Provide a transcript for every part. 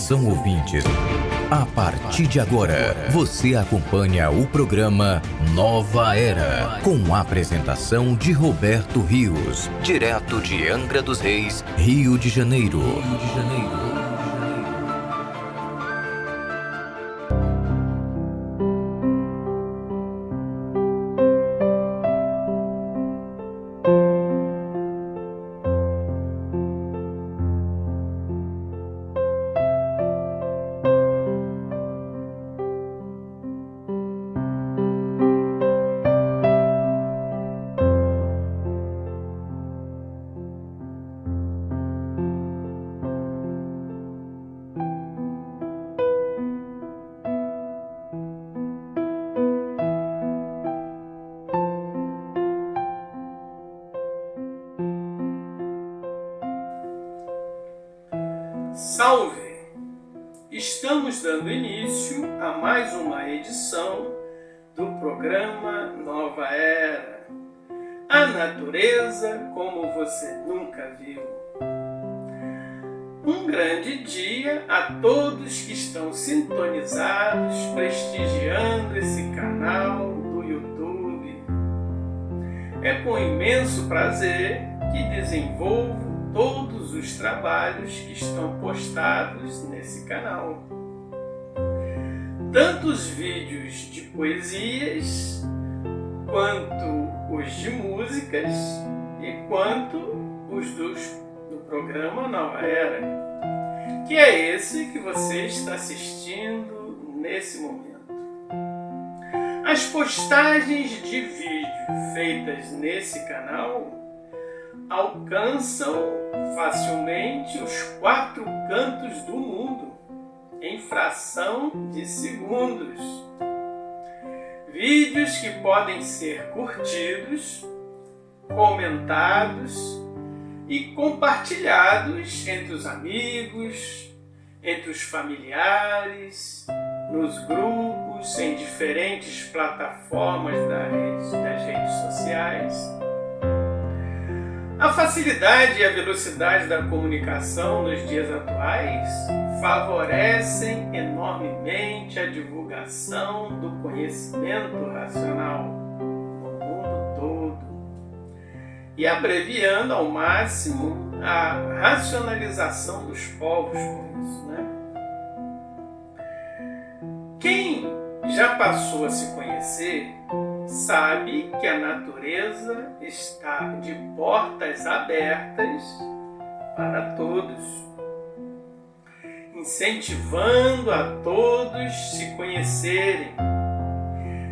Atenção ouvintes, a partir de agora, você acompanha o programa Nova Era, com a apresentação de Roberto Rios, direto de Angra dos Reis, Rio de Janeiro. Salve! Estamos dando início a mais uma edição do programa Nova Era. A natureza como você nunca viu. Um grande dia a todos que estão sintonizados, prestigiando esse canal do YouTube. É com imenso prazer que desenvolvo todos os trabalhos que estão postados nesse canal. Tanto os vídeos de poesias, quanto os de músicas e quanto os do programa Nova Era, que é esse que você está assistindo nesse momento. As postagens de vídeo feitas nesse canal alcançam facilmente os 4 cantos do mundo em fração de segundos. Vídeos que podem ser curtidos, comentados e compartilhados entre os amigos, entre os familiares, nos grupos, em diferentes plataformas das redes sociais. A facilidade e a velocidade da comunicação nos dias atuais favorecem enormemente a divulgação do conhecimento racional no mundo todo e abreviando ao máximo a racionalização dos povos com isso, né? Quem já passou a se conhecer sabe que a natureza está de portas abertas para todos, incentivando a todos se conhecerem,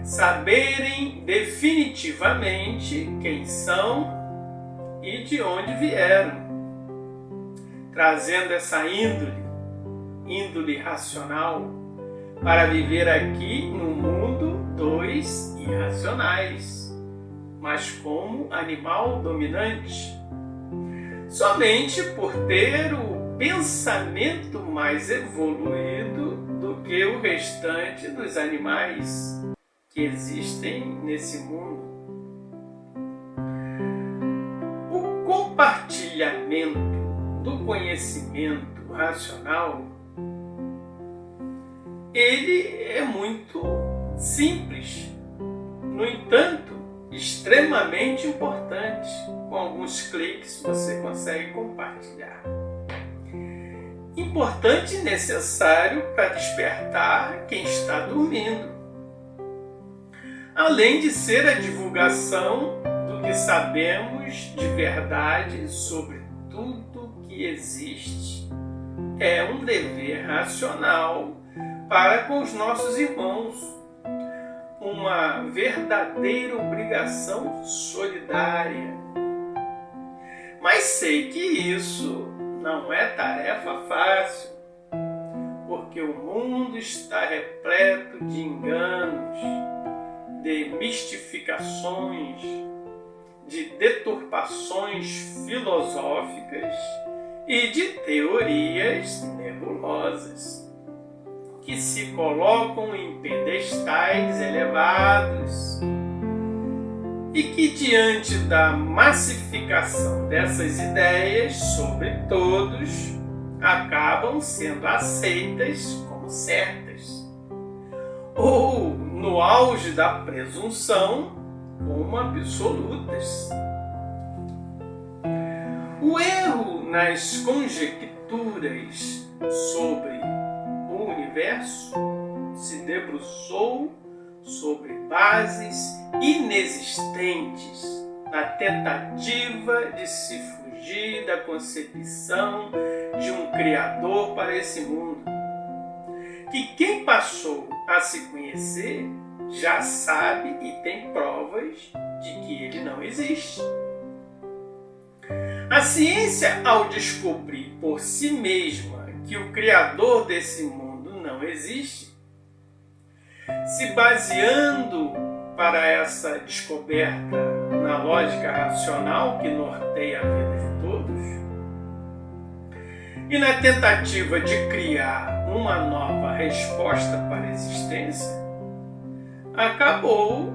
saberem definitivamente quem são e de onde vieram, trazendo essa índole racional, para viver aqui no mundo dos irracionais, mas como animal dominante, somente por ter o pensamento mais evoluído do que o restante dos animais que existem nesse mundo. O compartilhamento do conhecimento racional, ele é muito simples, no entanto, extremamente importante. Com alguns cliques você consegue compartilhar. Importante e necessário para despertar quem está dormindo. Além de ser a divulgação do que sabemos de verdade sobre tudo que existe. É um dever racional para com os nossos irmãos, uma verdadeira obrigação solidária. Mas sei que isso não é tarefa fácil, porque o mundo está repleto de enganos, de mistificações, de deturpações filosóficas e de teorias nebulosas, que se colocam em pedestais elevados e que, diante da massificação dessas ideias sobre todos, acabam sendo aceitas como certas, ou, no auge da presunção, como absolutas. O erro nas conjecturas sobre o universo se debruçou sobre bases inexistentes na tentativa de se fugir da concepção de um Criador para esse mundo, que quem passou a se conhecer já sabe e tem provas de que ele não existe. A ciência, ao descobrir por si mesma que o Criador desse mundo não existe, se baseando para essa descoberta na lógica racional que norteia a vida de todos, e na tentativa de criar uma nova resposta para a existência, acabou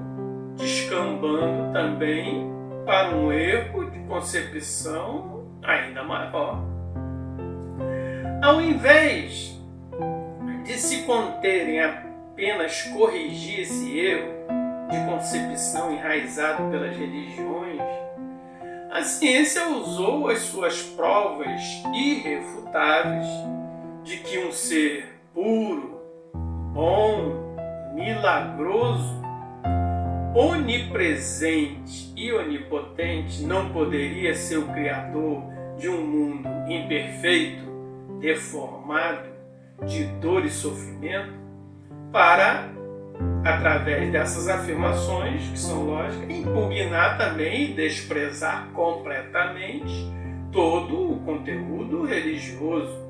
descambando também para um erro de concepção ainda maior. Ao invés de se conterem apenas corrigir esse erro de concepção enraizado pelas religiões, a ciência usou as suas provas irrefutáveis de que um ser puro, bom, milagroso, onipresente e onipotente não poderia ser o criador de um mundo imperfeito, deformado, de dor e sofrimento, para, através dessas afirmações, que são lógicas, impugnar também e desprezar completamente todo o conteúdo religioso,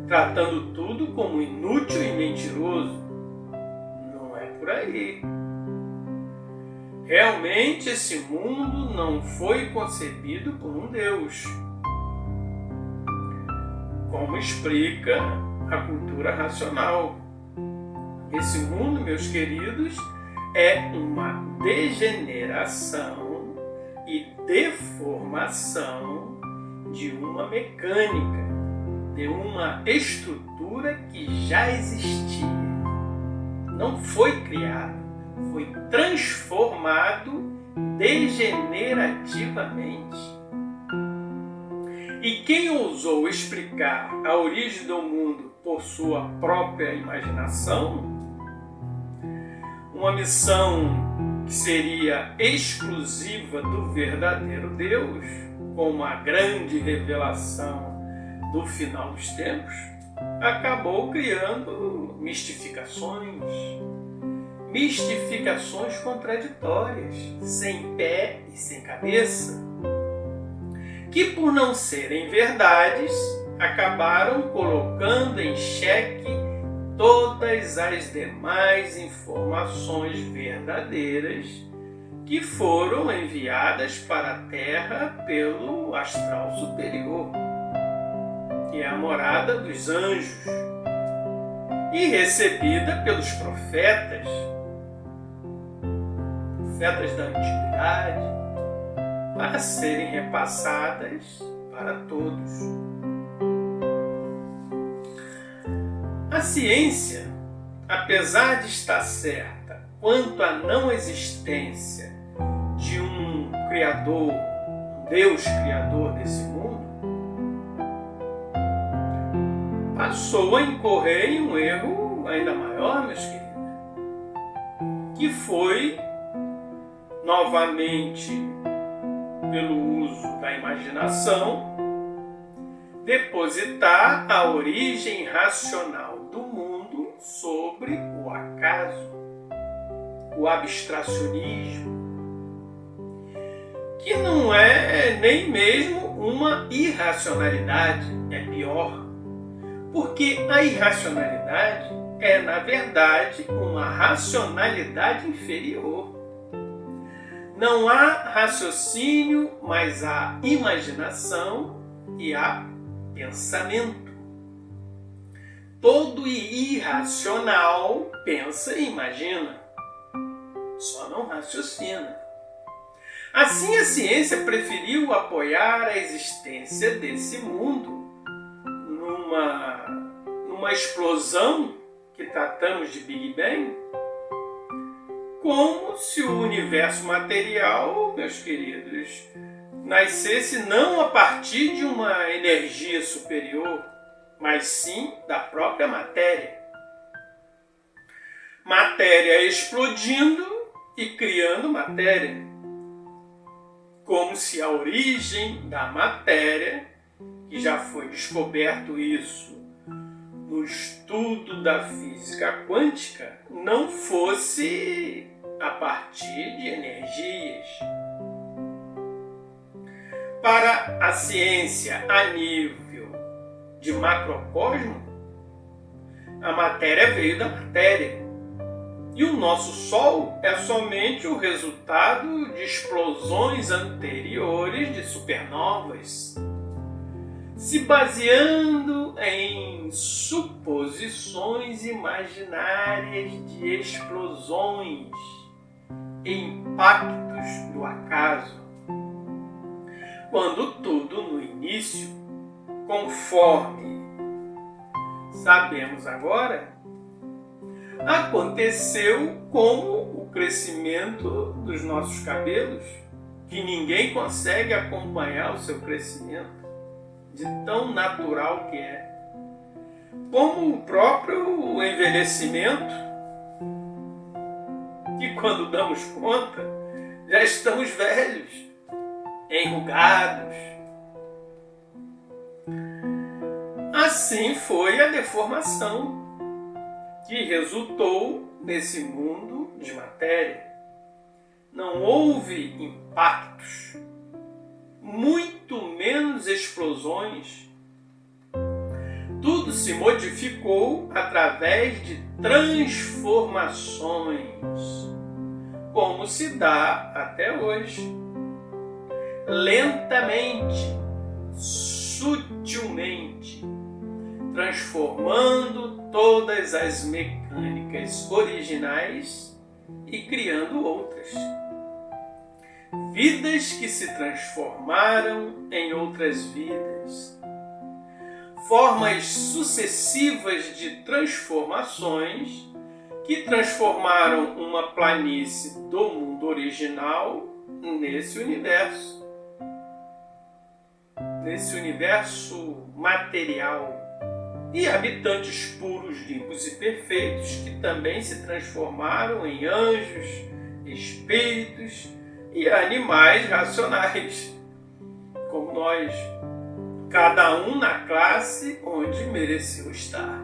tratando tudo como inútil e mentiroso. Não é por aí. Realmente esse mundo não foi concebido por um Deus, como explica a cultura racional. Esse mundo, meus queridos, é uma degeneração e deformação de uma mecânica, de uma estrutura que já existia. Não foi criado, foi transformado degenerativamente. E quem ousou explicar a origem do mundo por sua própria imaginação, uma missão que seria exclusiva do verdadeiro Deus, como a grande revelação do final dos tempos, acabou criando mistificações contraditórias, sem pé e sem cabeça, que por não serem verdades, acabaram colocando em xeque todas as demais informações verdadeiras que foram enviadas para a Terra pelo astral superior, que é a morada dos anjos, e recebida pelos profetas da antiguidade, para serem repassadas para todos. A ciência, apesar de estar certa quanto à não existência de um Criador, um Deus Criador desse mundo, passou a incorrer em um erro ainda maior, meus queridos, que foi, novamente, pelo uso da imaginação, depositar a origem racional do mundo sobre o acaso, o abstracionismo, que não é nem mesmo uma irracionalidade, é pior, porque a irracionalidade é, na verdade, uma racionalidade inferior. Não há raciocínio, mas há imaginação e há pensamento. Todo irracional pensa e imagina, só não raciocina. Assim, a ciência preferiu apoiar a existência desse mundo numa explosão que tratamos de Big Bang, como se o universo material, meus queridos, nascesse não a partir de uma energia superior, mas sim da própria matéria. Matéria explodindo e criando matéria. Como se a origem da matéria, que já foi descoberto isso no estudo da física quântica, não fosse a partir de energias. Para a ciência a nível de macrocosmo, a matéria veio da matéria. E o nosso Sol é somente o resultado de explosões anteriores de supernovas, se baseando em suposições imaginárias de explosões e impactos do acaso. Quando tudo no início, conforme sabemos agora, aconteceu como o crescimento dos nossos cabelos, que ninguém consegue acompanhar o seu crescimento, de tão natural que é. Como o próprio envelhecimento, que quando damos conta, já estamos velhos, enrugados. Assim foi a deformação que resultou nesse mundo de matéria. Não houve impactos, muito menos explosões. Tudo se modificou através de transformações, como se dá até hoje. Lentamente, sutilmente, transformando todas as mecânicas originais e criando outras. Vidas que se transformaram em outras vidas. Formas sucessivas de transformações que transformaram uma planície do mundo original nesse universo material. E habitantes puros, limpos e perfeitos que também se transformaram em anjos, espíritos e animais racionais, como nós, cada um na classe onde mereceu estar.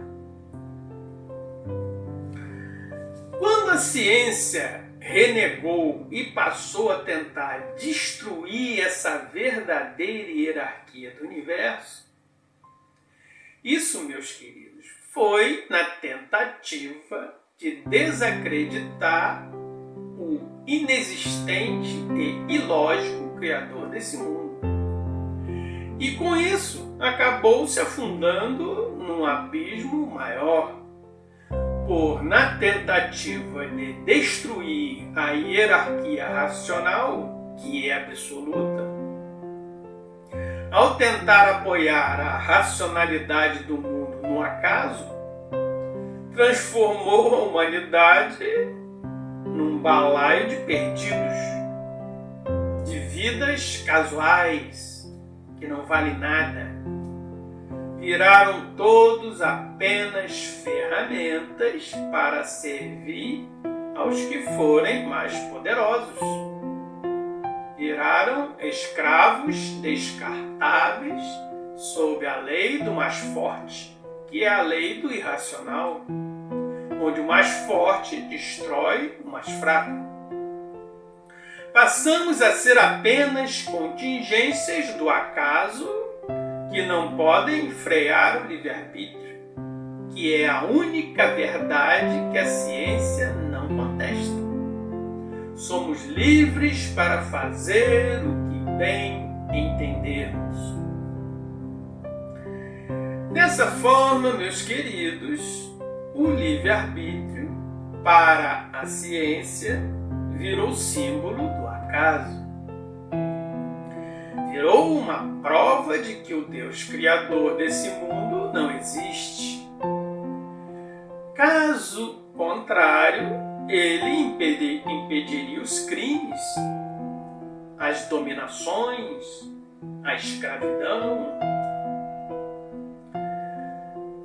Quando a ciência renegou e passou a tentar destruir essa verdadeira hierarquia do universo, isso, meus queridos, foi na tentativa de desacreditar o inexistente e ilógico Criador desse mundo. E com isso acabou se afundando num abismo maior, por, na tentativa de destruir a hierarquia racional, que é absoluta, ao tentar apoiar a racionalidade do mundo no acaso, transformou a humanidade num balaio de perdidos, de vidas casuais, que não valem nada. Viraram todos apenas ferramentas para servir aos que forem mais poderosos. Viraram escravos descartáveis sob a lei do mais forte, que é a lei do irracional, onde o mais forte destrói o mais fraco. Passamos a ser apenas contingências do acaso que não podem frear o livre-arbítrio, que é a única verdade que a ciência não contesta. Somos livres para fazer o que bem entendermos. Dessa forma, meus queridos, o livre-arbítrio, para a ciência, virou símbolo do acaso. Virou uma prova de que o Deus Criador desse mundo mundo não existe. Caso contrário, ele impediria os crimes, as dominações, a escravidão.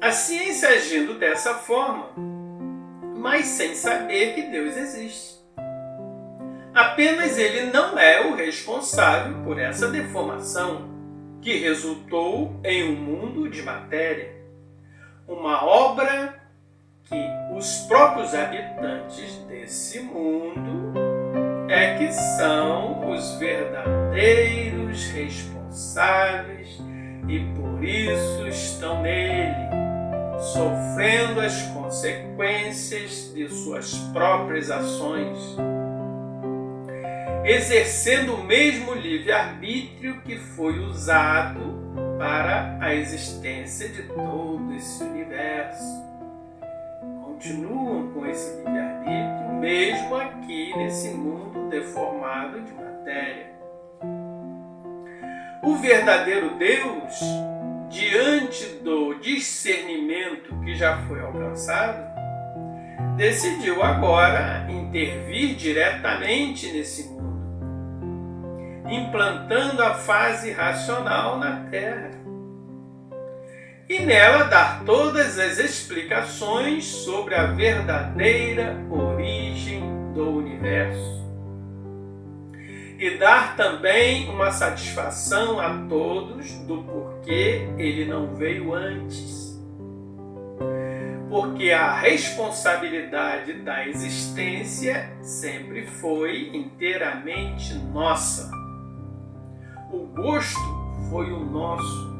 A ciência agindo dessa forma, mas sem saber que Deus existe. Apenas ele não é o responsável por essa deformação que resultou em um mundo de matéria, uma obra que os próprios habitantes desse mundo é que são os verdadeiros responsáveis e por isso estão nele, sofrendo as consequências de suas próprias ações, exercendo o mesmo livre-arbítrio que foi usado para a existência de todo esse universo. Continuam com esse livre-arbítrio, mesmo aqui nesse mundo deformado de matéria. O verdadeiro Deus, diante do discernimento que já foi alcançado, decidiu agora intervir diretamente nesse mundo, implantando a fase racional na Terra e nela dar todas as explicações sobre a verdadeira origem do universo e dar também uma satisfação a todos do porquê ele não veio antes. Porque a responsabilidade da existência sempre foi inteiramente nossa. O gosto foi o nosso,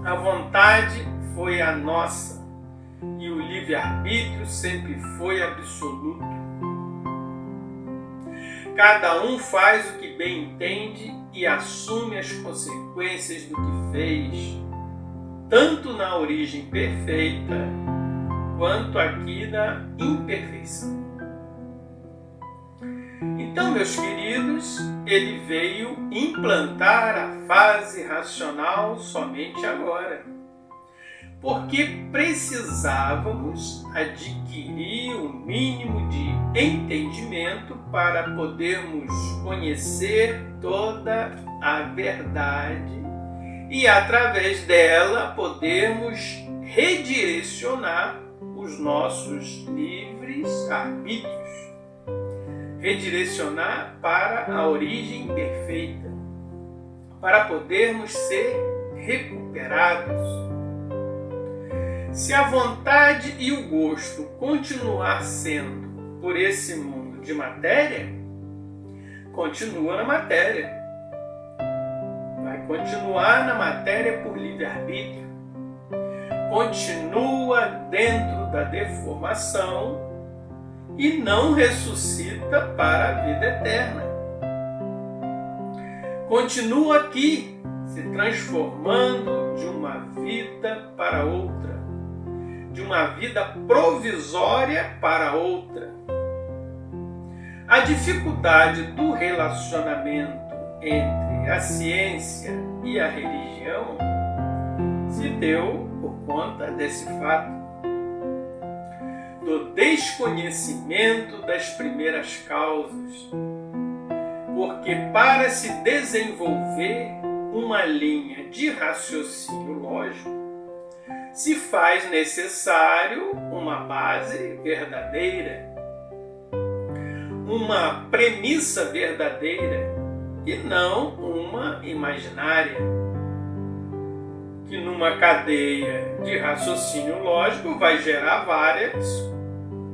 a vontade foi a nossa e o livre-arbítrio sempre foi absoluto. Cada um faz o que bem entende e assume as consequências do que fez, tanto na origem perfeita quanto aqui na imperfeição. Então, meus queridos, ele veio implantar a fase racional somente agora, porque precisávamos adquirir o mínimo de entendimento para podermos conhecer toda a verdade e, através dela, podermos redirecionar os nossos livres arbítrios, redirecionar para a origem perfeita, para podermos ser recuperados. Se a vontade e o gosto continuar sendo por esse mundo de matéria, continua na matéria. Vai continuar na matéria por livre-arbítrio. Continua dentro da deformação e não ressuscita para a vida eterna. Continua aqui, se transformando de uma vida para outra, de uma vida provisória para outra. A dificuldade do relacionamento entre a ciência e a religião se deu por conta desse fato, do desconhecimento das primeiras causas, porque para se desenvolver uma linha de raciocínio lógico, se faz necessário uma base verdadeira, uma premissa verdadeira e não uma imaginária, que numa cadeia de raciocínio lógico vai gerar várias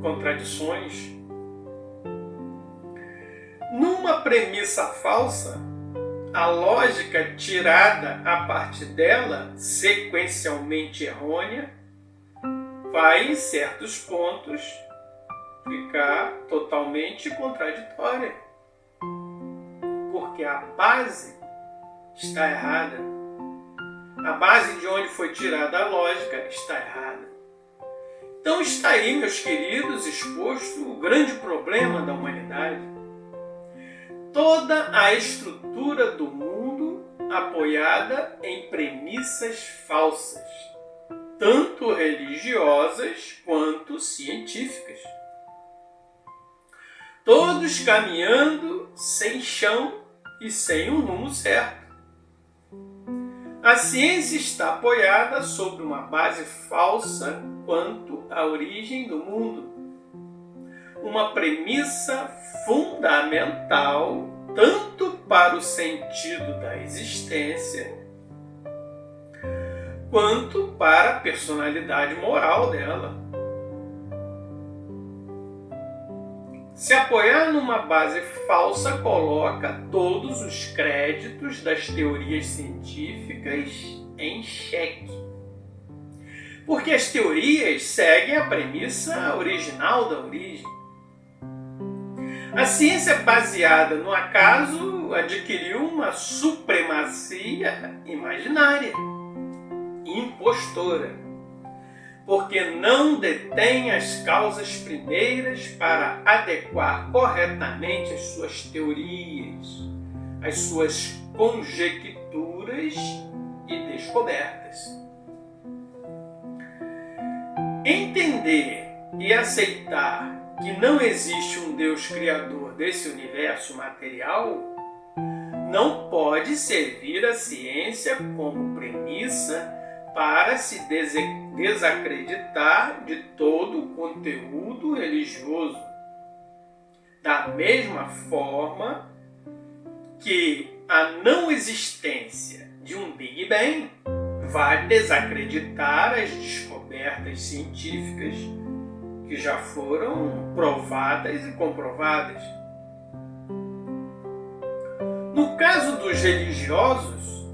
contradições. Numa premissa falsa, a lógica tirada a partir dela, sequencialmente errônea, vai em certos pontos ficar totalmente contraditória, porque a base está errada. A base de onde foi tirada a lógica está errada. Então está aí, meus queridos, exposto o grande problema da humanidade. Toda a estrutura do mundo apoiada em premissas falsas, tanto religiosas quanto científicas. Todos caminhando sem chão e sem um rumo certo. A ciência está apoiada sobre uma base falsa quanto à origem do mundo. Uma premissa fundamental tanto para o sentido da existência quanto para a personalidade moral dela. Se apoiar numa base falsa coloca todos os créditos das teorias científicas em xeque. Porque as teorias seguem a premissa original da origem. A ciência baseada no acaso adquiriu uma supremacia imaginária, impostora, porque não detém as causas primeiras para adequar corretamente as suas teorias, as suas conjecturas e descobertas. Entender e aceitar que não existe um Deus criador desse universo material não pode servir a ciência como premissa para se desacreditar de todo o conteúdo religioso. Da mesma forma que a não existência de um Big Bang vai desacreditar as descobertas científicas que já foram provadas e comprovadas. No caso dos religiosos,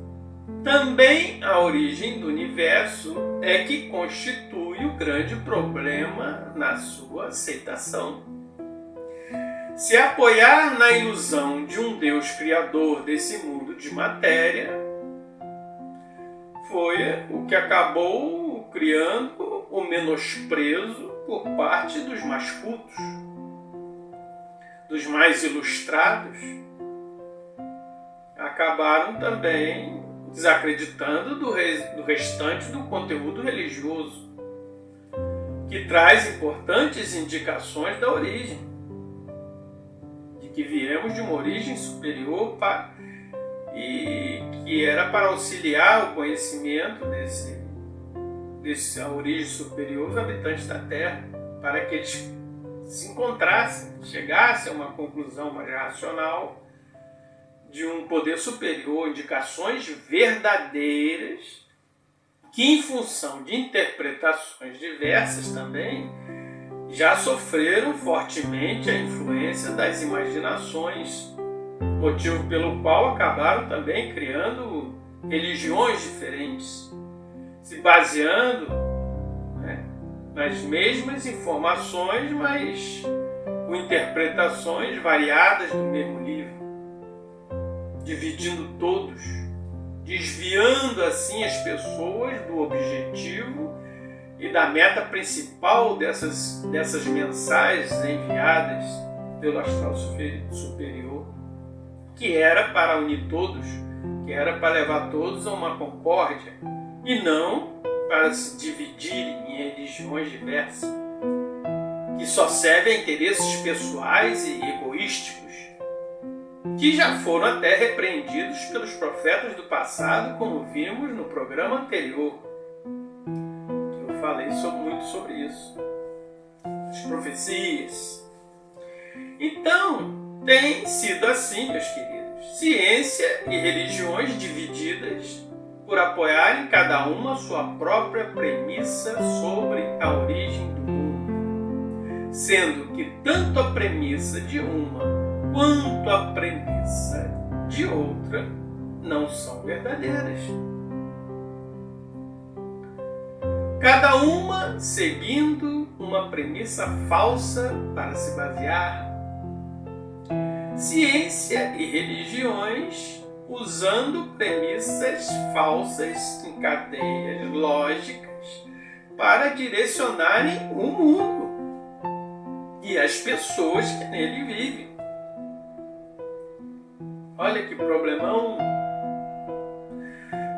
também a origem do universo é que constitui o grande problema na sua aceitação. Se apoiar na ilusão de um Deus criador desse mundo de matéria, foi o que acabou criando o menosprezo por parte dos mais cultos, dos mais ilustrados. Acabaram também desacreditando do restante do conteúdo religioso, que traz importantes indicações da origem, de que viemos de uma origem superior e que era para auxiliar o conhecimento dessa origem superior os habitantes da Terra, para que eles se encontrassem, chegassem a uma conclusão mais racional de um poder superior, indicações verdadeiras que, em função de interpretações diversas também, já sofreram fortemente a influência das imaginações, motivo pelo qual acabaram também criando religiões diferentes, se baseando, nas mesmas informações, mas com interpretações variadas do mesmo livro, dividindo todos, desviando assim as pessoas do objetivo e da meta principal dessas mensagens enviadas pelo astral superior, que era para unir todos, que era para levar todos a uma concórdia e não para se dividirem em religiões diversas, que só servem a interesses pessoais e egoísticos, que já foram até repreendidos pelos profetas do passado, como vimos no programa anterior, que eu falei muito sobre isso, as profecias. Então, tem sido assim, meus queridos, ciência e religiões divididas por apoiarem cada uma sua própria premissa sobre a origem do mundo, sendo que tanto a premissa de uma quanto a premissa de outra não são verdadeiras. Cada uma seguindo uma premissa falsa para se basear. Ciência e religiões usando premissas falsas em cadeias lógicas para direcionarem o mundo e as pessoas que nele vivem. Olha que problemão!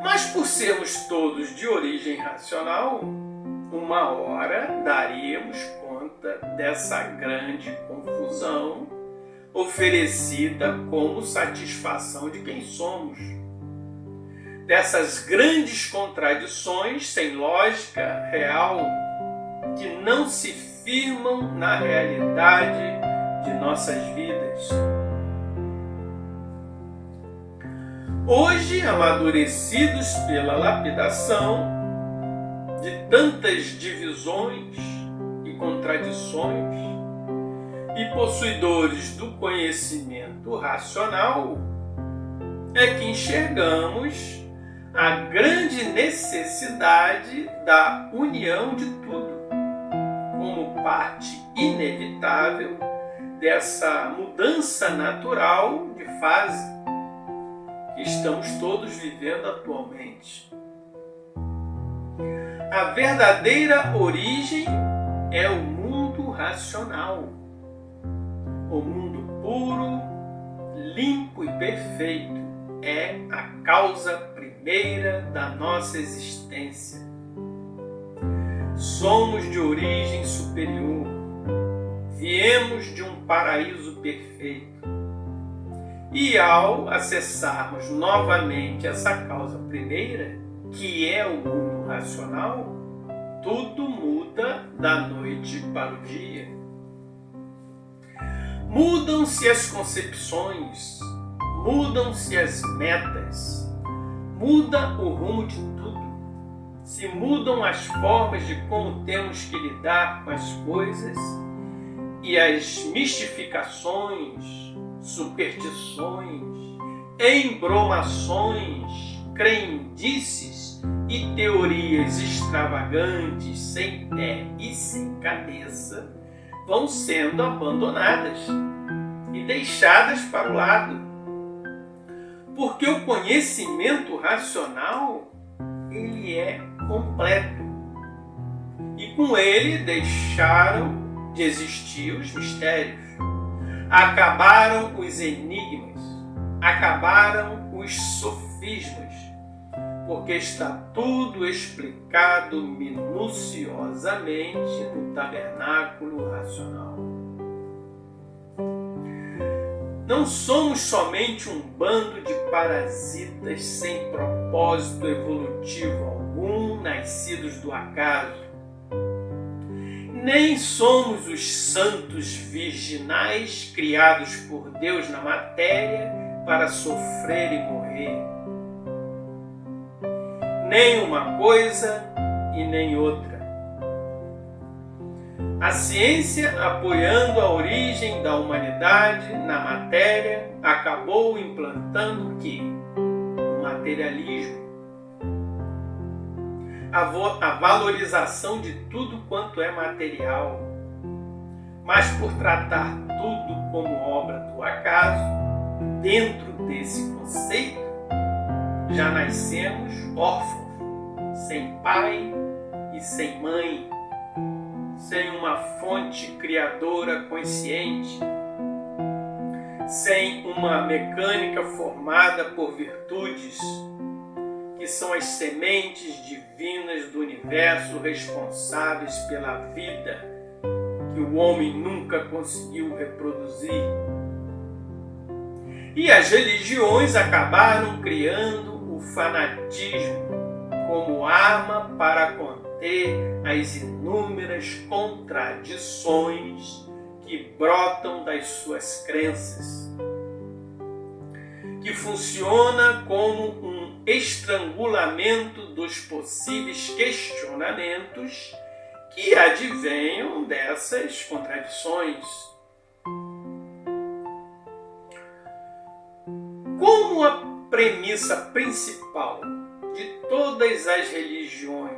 Mas por sermos todos de origem racional, uma hora daríamos conta dessa grande confusão oferecida como satisfação de quem somos. Dessas grandes contradições sem lógica real que não se firmam na realidade de nossas vidas. Hoje, amadurecidos pela lapidação de tantas divisões e contradições e possuidores do conhecimento racional, é que enxergamos a grande necessidade da união de tudo como parte inevitável dessa mudança natural de fase que estamos todos vivendo atualmente. A verdadeira origem é o mundo racional, o mundo puro, limpo e perfeito é a causa primeira da nossa existência. Somos de origem superior, viemos de um paraíso perfeito. E ao acessarmos novamente essa causa primeira, que é o mundo racional, tudo muda da noite para o dia. Mudam-se as concepções, mudam-se as metas, muda o rumo de tudo. Se mudam as formas de como temos que lidar com as coisas e as mistificações, superstições, embromações, crendices e teorias extravagantes, sem pé e sem cabeça, vão sendo abandonadas e deixadas para o lado. Porque o conhecimento racional, ele é completo. E com ele deixaram de existir os mistérios. Acabaram os enigmas, acabaram os sofismas, porque está tudo explicado minuciosamente no tabernáculo racional. Não somos somente um bando de parasitas sem propósito evolutivo algum, nascidos do acaso. Nem somos os santos virginais criados por Deus na matéria para sofrer e morrer. Nem uma coisa e nem outra. A ciência, apoiando a origem da humanidade na matéria, acabou implantando o quê? O materialismo. A valorização de tudo quanto é material. Mas por tratar tudo como obra do acaso, dentro desse conceito, já nascemos órfãos, sem pai e sem mãe, sem uma fonte criadora consciente, sem uma mecânica formada por virtudes, que são as sementes divinas do universo responsáveis pela vida que o homem nunca conseguiu reproduzir. E as religiões acabaram criando o fanatismo como arma para conter as inúmeras contradições que brotam das suas crenças, que funciona como um estrangulamento dos possíveis questionamentos que advenham dessas contradições. Como a premissa principal de todas as religiões,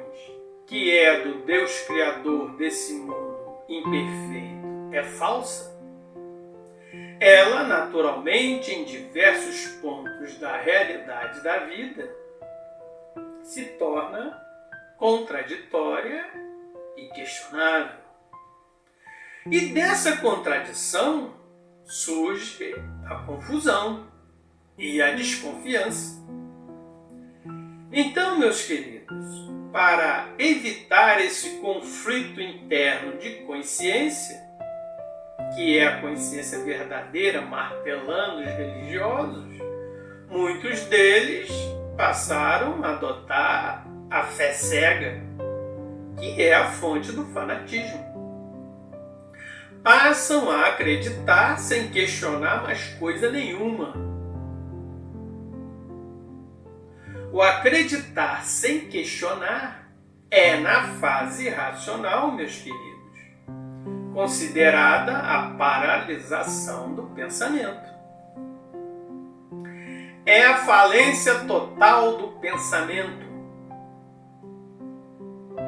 que é do Deus Criador desse mundo imperfeito, é falsa, ela, naturalmente, em diversos pontos da realidade da vida, se torna contraditória e questionável. E dessa contradição surge a confusão e a desconfiança. Então, meus queridos, para evitar esse conflito interno de consciência, que é a consciência verdadeira martelando os religiosos, muitos deles passaram a adotar a fé cega, que é a fonte do fanatismo. Passam a acreditar sem questionar mais coisa nenhuma. O acreditar sem questionar é, na fase racional, meus queridos, considerada a paralisação do pensamento. É a falência total do pensamento.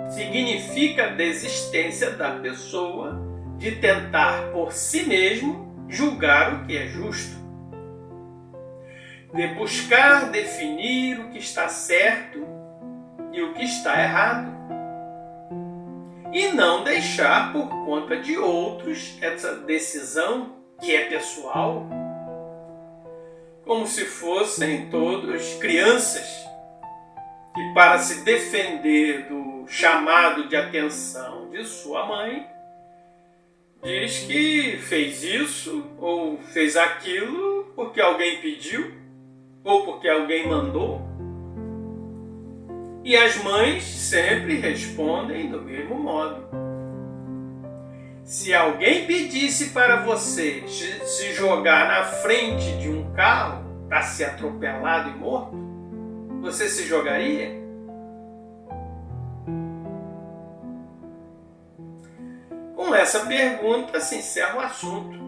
Significa a desistência da pessoa de tentar por si mesmo julgar o que é justo, de buscar definir o que está certo e o que está errado, e não deixar por conta de outros essa decisão que é pessoal, como se fossem todos crianças que, para se defender do chamado de atenção de sua mãe, diz que fez isso ou fez aquilo porque alguém pediu ou porque alguém mandou. E as mães sempre respondem do mesmo modo. Se alguém pedisse para você se jogar na frente de um carro para ser atropelado e morto, você se jogaria? Com essa pergunta se encerra o assunto.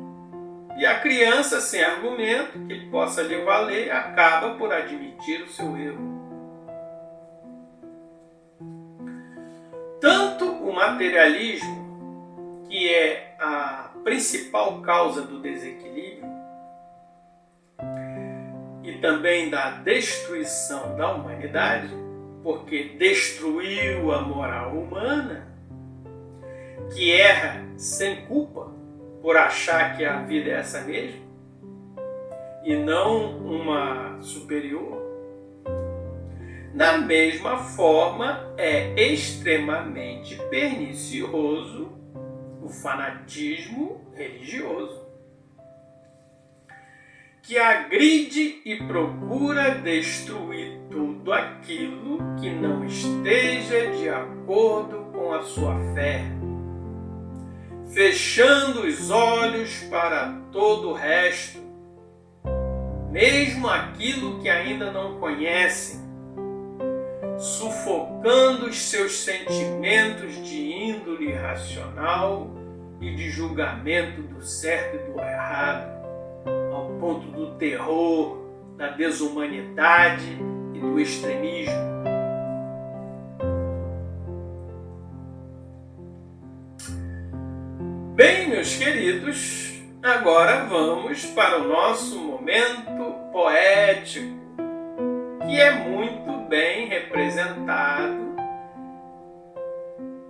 E a criança, sem argumento que possa lhe valer, acaba por admitir o seu erro. Tanto o materialismo, que é a principal causa do desequilíbrio e também da destruição da humanidade, porque destruiu a moral humana, que erra sem culpa por achar que a vida é essa mesmo e não uma superior, da mesma forma é extremamente pernicioso o fanatismo religioso, que agride e procura destruir tudo aquilo que não esteja de acordo com a sua fé, fechando os olhos para todo o resto, mesmo aquilo que ainda não conhecem, sufocando os seus sentimentos de índole racional e de julgamento do certo e do errado, ao ponto do terror, da desumanidade e do extremismo. Bem, meus queridos, agora vamos para o nosso momento poético, que é muito bem representado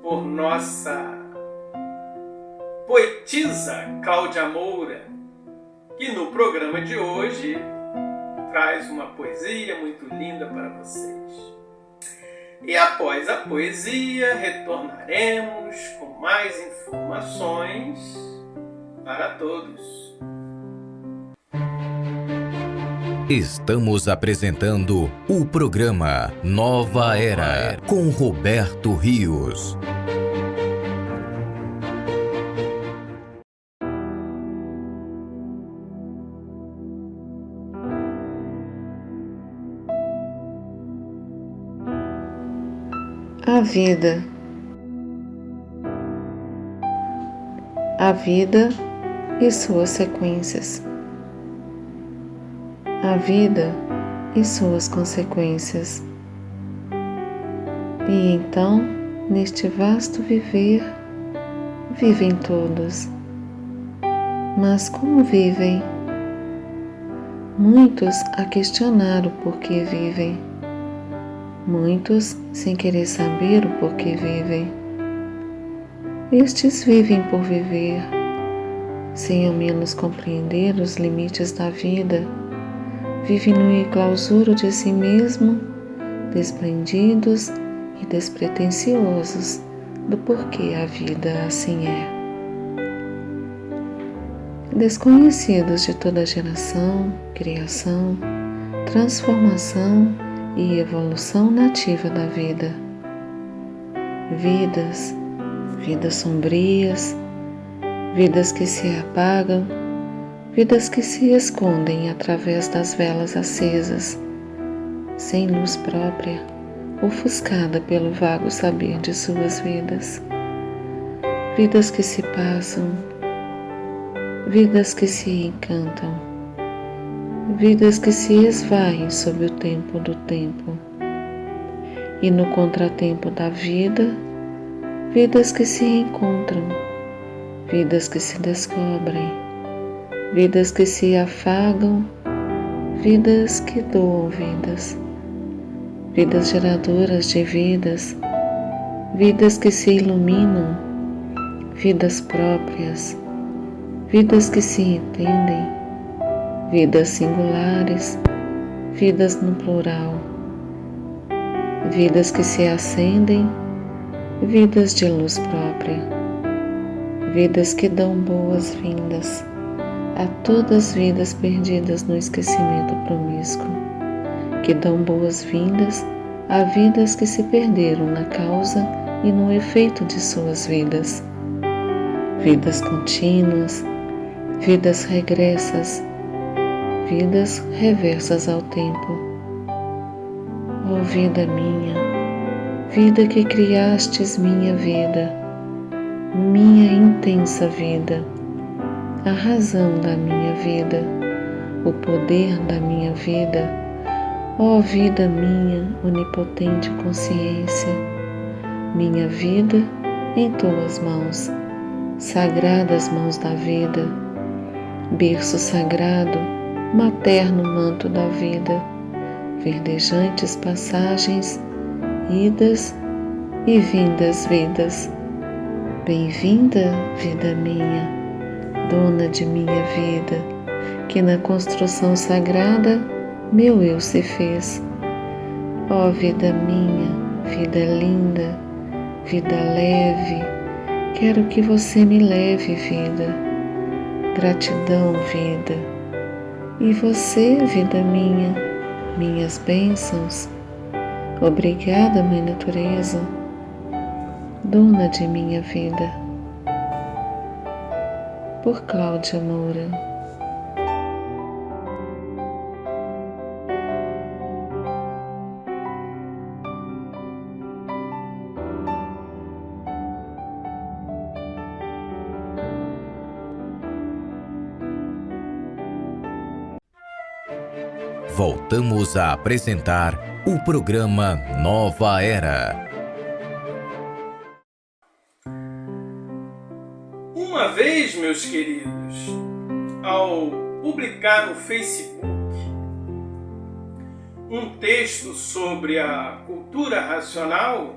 por nossa poetisa Cláudia Moura, que no programa de hoje traz uma poesia muito linda para vocês. E após a poesia, retornaremos com mais informações para todos. Estamos apresentando o programa Nova Era, com Roberto Rios. A vida. A vida e suas sequências. A vida e suas consequências. E então, neste vasto viver, vivem todos. Mas como vivem? Muitos a questionar o porquê vivem. Muitos sem querer saber o porquê vivem. Estes vivem por viver, sem ao menos compreender os limites da vida. Vivem no enclausuro de si mesmo desprendidos e despretensiosos do porquê a vida assim é. Desconhecidos de toda geração, criação, transformação e evolução nativa da vida. Vidas sombrias, vidas que se apagam, vidas que se escondem através das velas acesas, sem luz própria, ofuscada pelo vago saber de suas vidas. Vidas que se passam, vidas que se encantam, vidas que se esvaem sob o tempo do tempo. E no contratempo da vida, vidas que se encontram, vidas que se descobrem, vidas que se afagam, vidas que doam vidas, vidas geradoras de vidas, vidas que se iluminam, vidas próprias, vidas que se entendem, vidas singulares, vidas no plural, vidas que se acendem, vidas de luz própria, vidas que dão boas-vindas a todas as vidas perdidas no esquecimento promíscuo, que dão boas-vindas a vidas que se perderam na causa e no efeito de suas vidas, vidas contínuas, vidas regressas, vidas reversas ao tempo. Ó vida minha, vida que criastes minha vida, minha intensa vida, a razão da minha vida, o poder da minha vida, ó vida minha, onipotente consciência, minha vida em tuas mãos, sagradas mãos da vida, berço sagrado, materno manto da vida, verdejantes passagens, idas e vindas vidas. Bem-vinda, vida minha, dona de minha vida, que na construção sagrada meu eu se fez. Ó vida minha, vida linda, vida leve, quero que você me leve, vida. Gratidão, vida. E você, vida minha, minhas bênçãos. Obrigada, Mãe Natureza, dona de minha vida. Por Cláudia Moura. Voltamos a apresentar o programa Nova Era. Uma vez, meus queridos, ao publicar no Facebook um texto sobre a cultura racional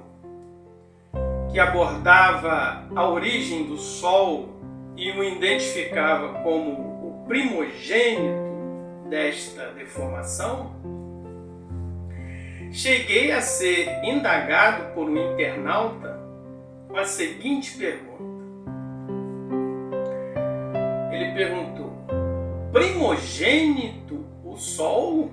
que abordava a origem do Sol e o identificava como o primogênito desta deformação, cheguei a ser indagado por um internauta com a seguinte pergunta. Ele perguntou: primogênito o Sol?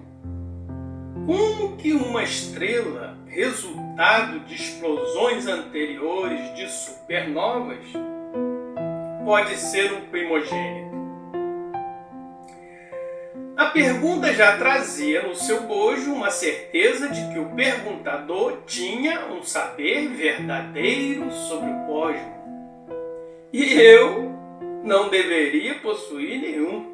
Como que uma estrela, resultado de explosões anteriores de supernovas, pode ser um primogênito? A pergunta já trazia no seu bojo uma certeza de que o perguntador tinha um saber verdadeiro sobre o cosmos. E eu não deveria possuir nenhum.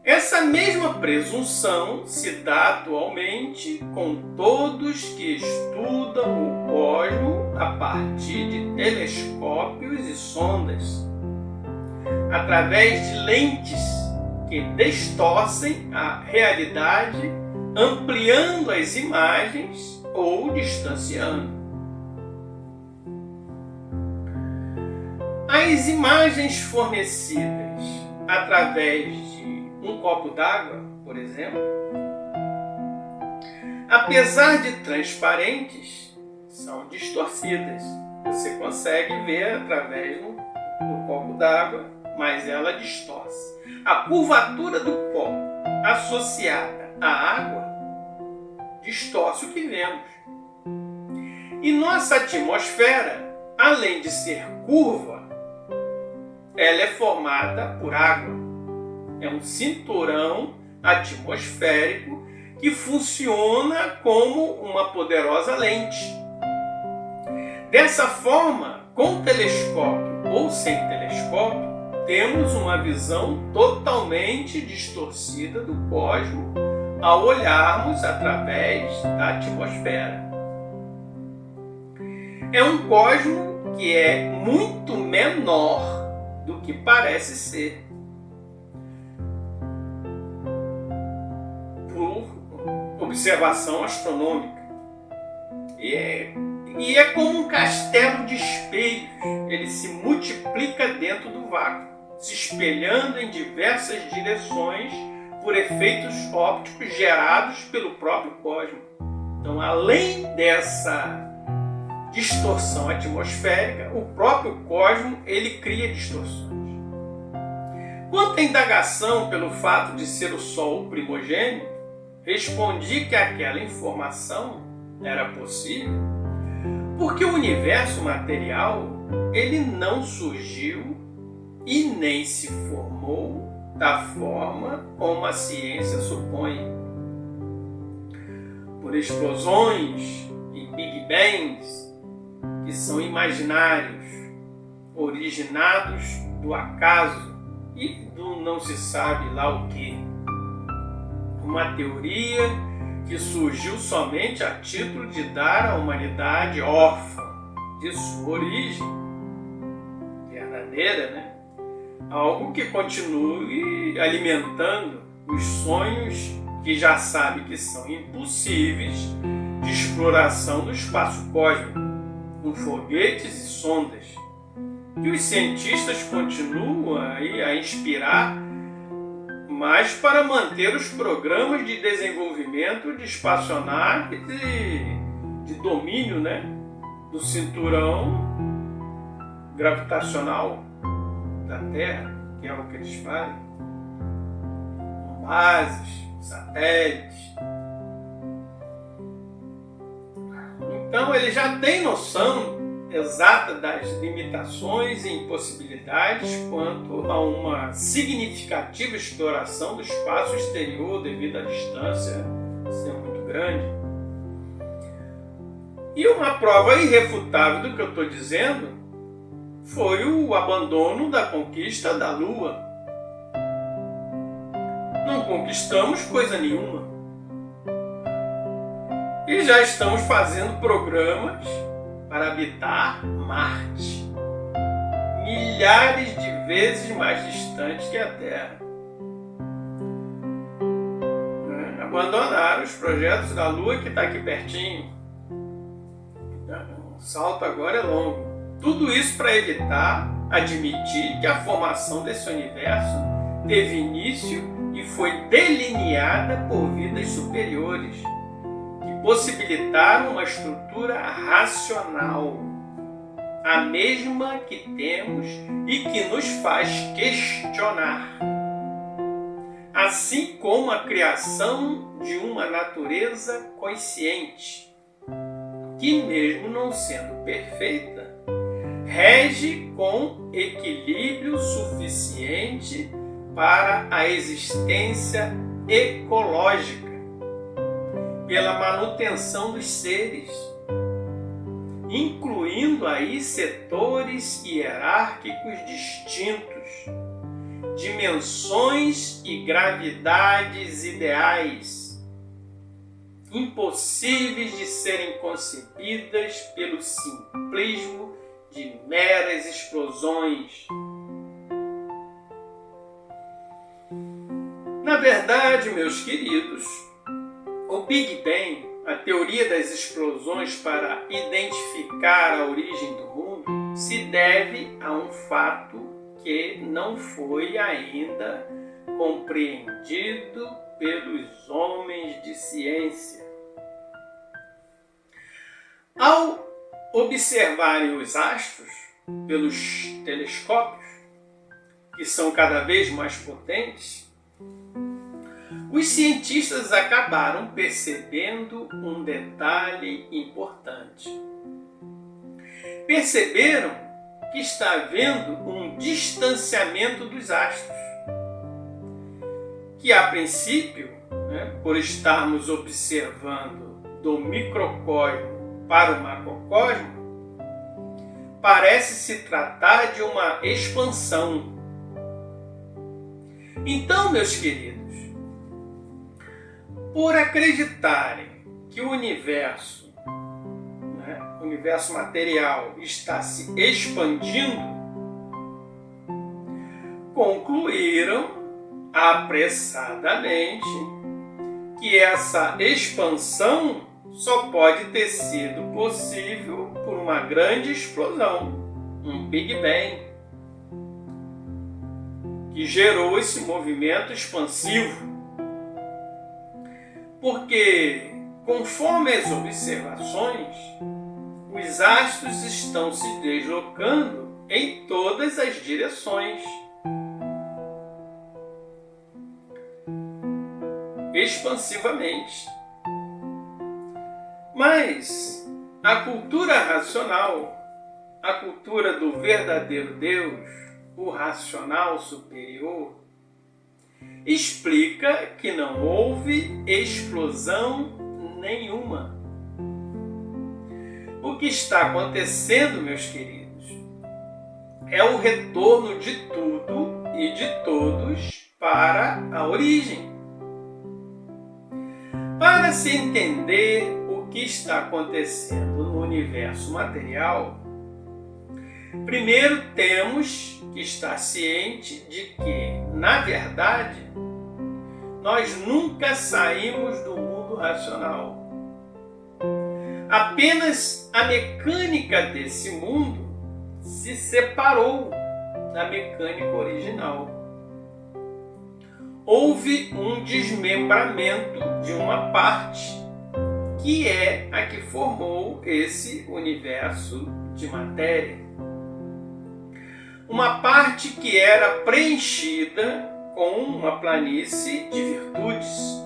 Essa mesma presunção se dá atualmente com todos que estudam o cosmos a partir de telescópios e sondas, através de lentes que distorcem a realidade, ampliando as imagens ou distanciando. As imagens fornecidas através de um copo d'água, por exemplo, apesar de transparentes, são distorcidas. Você consegue ver através do copo d'água, mas ela distorce. A curvatura do copo associada à água distorce o que vemos. E nossa atmosfera, além de ser curva, ela é formada por água. É um cinturão atmosférico que funciona como uma poderosa lente. Dessa forma, com telescópio ou sem telescópio, temos uma visão totalmente distorcida do cosmos ao olharmos através da atmosfera. É um cosmos que é muito menor do que parece ser, por observação astronômica. E é como um castelo de espelhos. Ele se multiplica dentro do vácuo, se espelhando em diversas direções por efeitos ópticos gerados pelo próprio cosmos. Então, além dessa distorção atmosférica, o próprio cosmos ele cria distorções. Quanto à indagação pelo fato de ser o Sol o primogênito, respondi que aquela informação era possível porque o universo material ele não surgiu e nem se formou da forma como a ciência supõe. Por explosões e Big Bangs que são imaginários, originados do acaso e do não se sabe lá o que. Uma teoria que surgiu somente a título de dar à humanidade órfã de sua origem verdadeira, né? Algo que continue alimentando os sonhos que já sabe que são impossíveis de exploração do espaço cósmico, com foguetes e sondas, que os cientistas continuam aí a inspirar, mas para manter os programas de desenvolvimento de espaçonaves de domínio, né, do cinturão gravitacional da Terra, que é o que eles fazem, com bases, satélites. Então ele já tem noção exata das limitações e impossibilidades quanto a uma significativa exploração do espaço exterior devido à distância ser muito grande. E uma prova irrefutável do que eu estou dizendo foi o abandono da conquista da Lua. Não conquistamos coisa nenhuma. E já estamos fazendo programas para habitar Marte, milhares de vezes mais distante que a Terra. Abandonaram os projetos da Lua, que está aqui pertinho. O salto agora é longo. Tudo isso para evitar admitir que a formação desse universo teve início e foi delineada por vidas superiores, que possibilitaram uma estrutura racional, a mesma que temos e que nos faz questionar, assim como a criação de uma natureza consciente, que mesmo não sendo perfeita, rege com equilíbrio suficiente para a existência ecológica, pela manutenção dos seres, incluindo aí setores hierárquicos distintos, dimensões e gravidades ideais, impossíveis de serem concebidas pelo simplismo de meras explosões. Na verdade, meus queridos, o Big Bang, a teoria das explosões para identificar a origem do mundo, se deve a um fato que não foi ainda compreendido pelos homens de ciência. Ao observarem os astros pelos telescópios, que são cada vez mais potentes, os cientistas acabaram percebendo um detalhe importante. Perceberam que está havendo um distanciamento dos astros, que a princípio, por estarmos observando do microcosmo para o macrocosmo, parece se tratar de uma expansão. Então, meus queridos, por acreditarem que o universo material está se expandindo, concluíram apressadamente que essa expansão só pode ter sido possível por uma grande explosão, um Big Bang, que gerou esse movimento expansivo. Porque, conforme as observações, os astros estão se deslocando em todas as direções, expansivamente. Mas a cultura racional, a cultura do verdadeiro Deus, o racional superior, explica que não houve explosão nenhuma. O que está acontecendo, meus queridos, é o retorno de tudo e de todos para a origem. Para se entender o que está acontecendo no universo material, primeiro temos que estar ciente de que, na verdade, nós nunca saímos do mundo racional. Apenas a mecânica desse mundo se separou da mecânica original. Houve um desmembramento de uma parte, que é a que formou esse universo de matéria. Uma parte que era preenchida com uma planície de virtudes,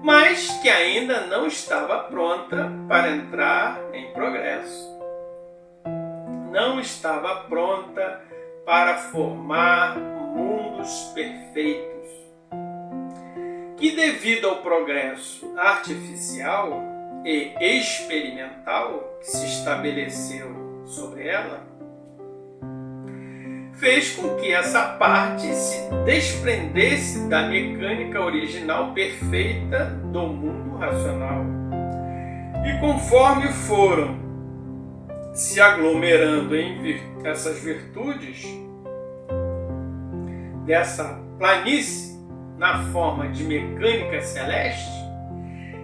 mas que ainda não estava pronta para entrar em progresso. Não estava pronta para formar mundos perfeitos, que devido ao progresso artificial e experimental que se estabeleceu sobre ela, fez com que essa parte se desprendesse da mecânica original perfeita do mundo racional. E conforme foram se aglomerando em essas virtudes, dessa planície na forma de mecânica celeste,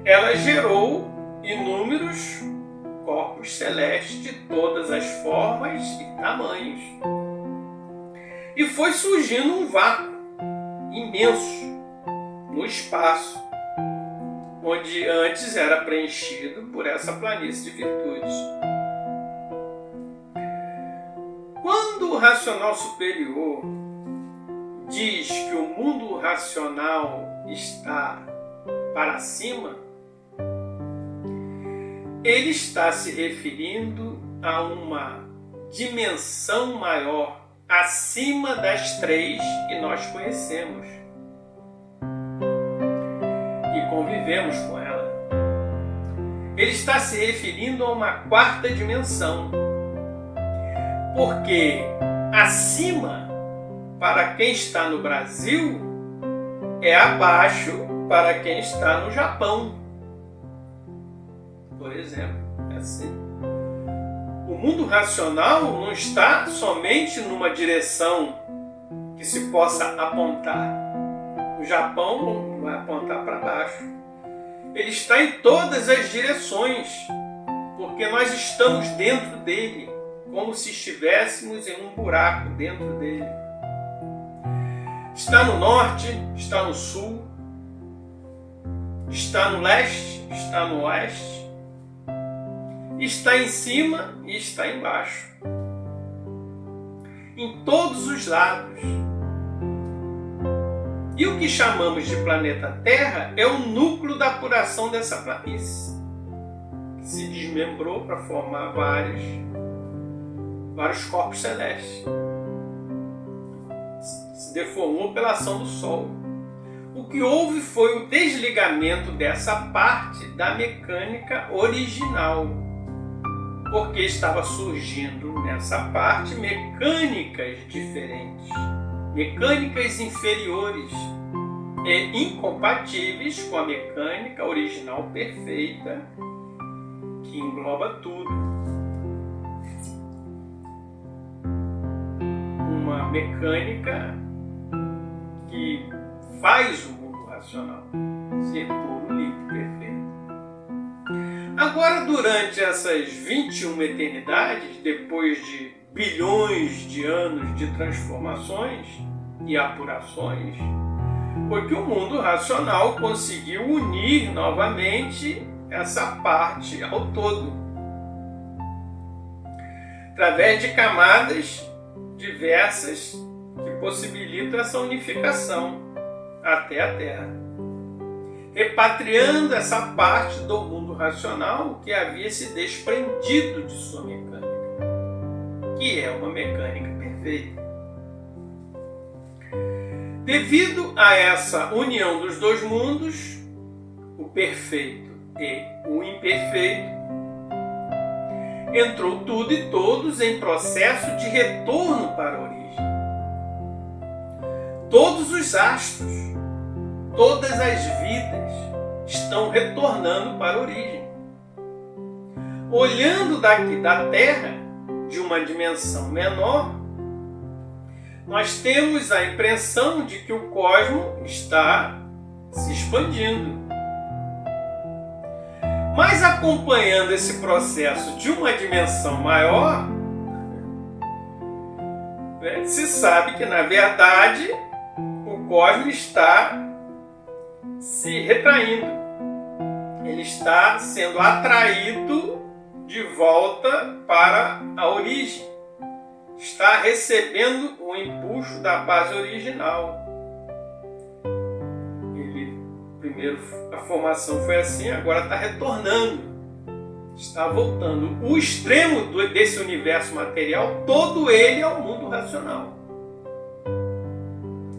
ela gerou inúmeros corpos celestes de todas as formas e tamanhos. E foi surgindo um vácuo imenso no espaço, onde antes era preenchido por essa planície de virtudes. Quando o racional superior diz que o mundo racional está para cima, ele está se referindo a uma dimensão maior, acima das três que nós conhecemos e convivemos com ela. Ele está se referindo a uma quarta dimensão, porque acima, para quem está no Brasil, é abaixo para quem está no Japão, por exemplo. É assim. O mundo racional não está somente numa direção que se possa apontar. O Japão vai apontar para baixo. Ele está em todas as direções, porque nós estamos dentro dele, como se estivéssemos em um buraco dentro dele. Está no norte, está no sul, está no leste, está no oeste, está em cima e está embaixo, em todos os lados. E o que chamamos de planeta Terra é o núcleo da apuração dessa planície, que se desmembrou para formar vários corpos celestes. Se deformou pela ação do Sol. O que houve foi o desligamento dessa parte da mecânica original, porque estava surgindo nessa parte mecânicas diferentes, mecânicas inferiores e incompatíveis com a mecânica original perfeita, que engloba tudo. Uma mecânica que faz o mundo racional ser puro, limpo, perfeito. Agora, durante essas 21 eternidades, depois de bilhões de anos de transformações e apurações, foi que o mundo racional conseguiu unir novamente essa parte ao todo, através de camadas diversas que possibilitam essa unificação até a Terra, repatriando essa parte do mundo racional que havia se desprendido de sua mecânica, que é uma mecânica perfeita. Devido a essa união dos dois mundos, o perfeito e o imperfeito, entrou tudo e todos em processo de retorno para a origem. Todos os astros, todas as vidas estão retornando para a origem. Olhando daqui da Terra, de uma dimensão menor, nós temos a impressão de que o cosmos está se expandindo. Mas acompanhando esse processo de uma dimensão maior, se sabe que, na verdade, o cosmos está se retraindo. Ele está sendo atraído de volta para a origem. Está recebendo o impulso da base original. Primeiro a formação foi assim, agora está retornando. Está voltando. O extremo desse universo material, todo ele é o mundo racional,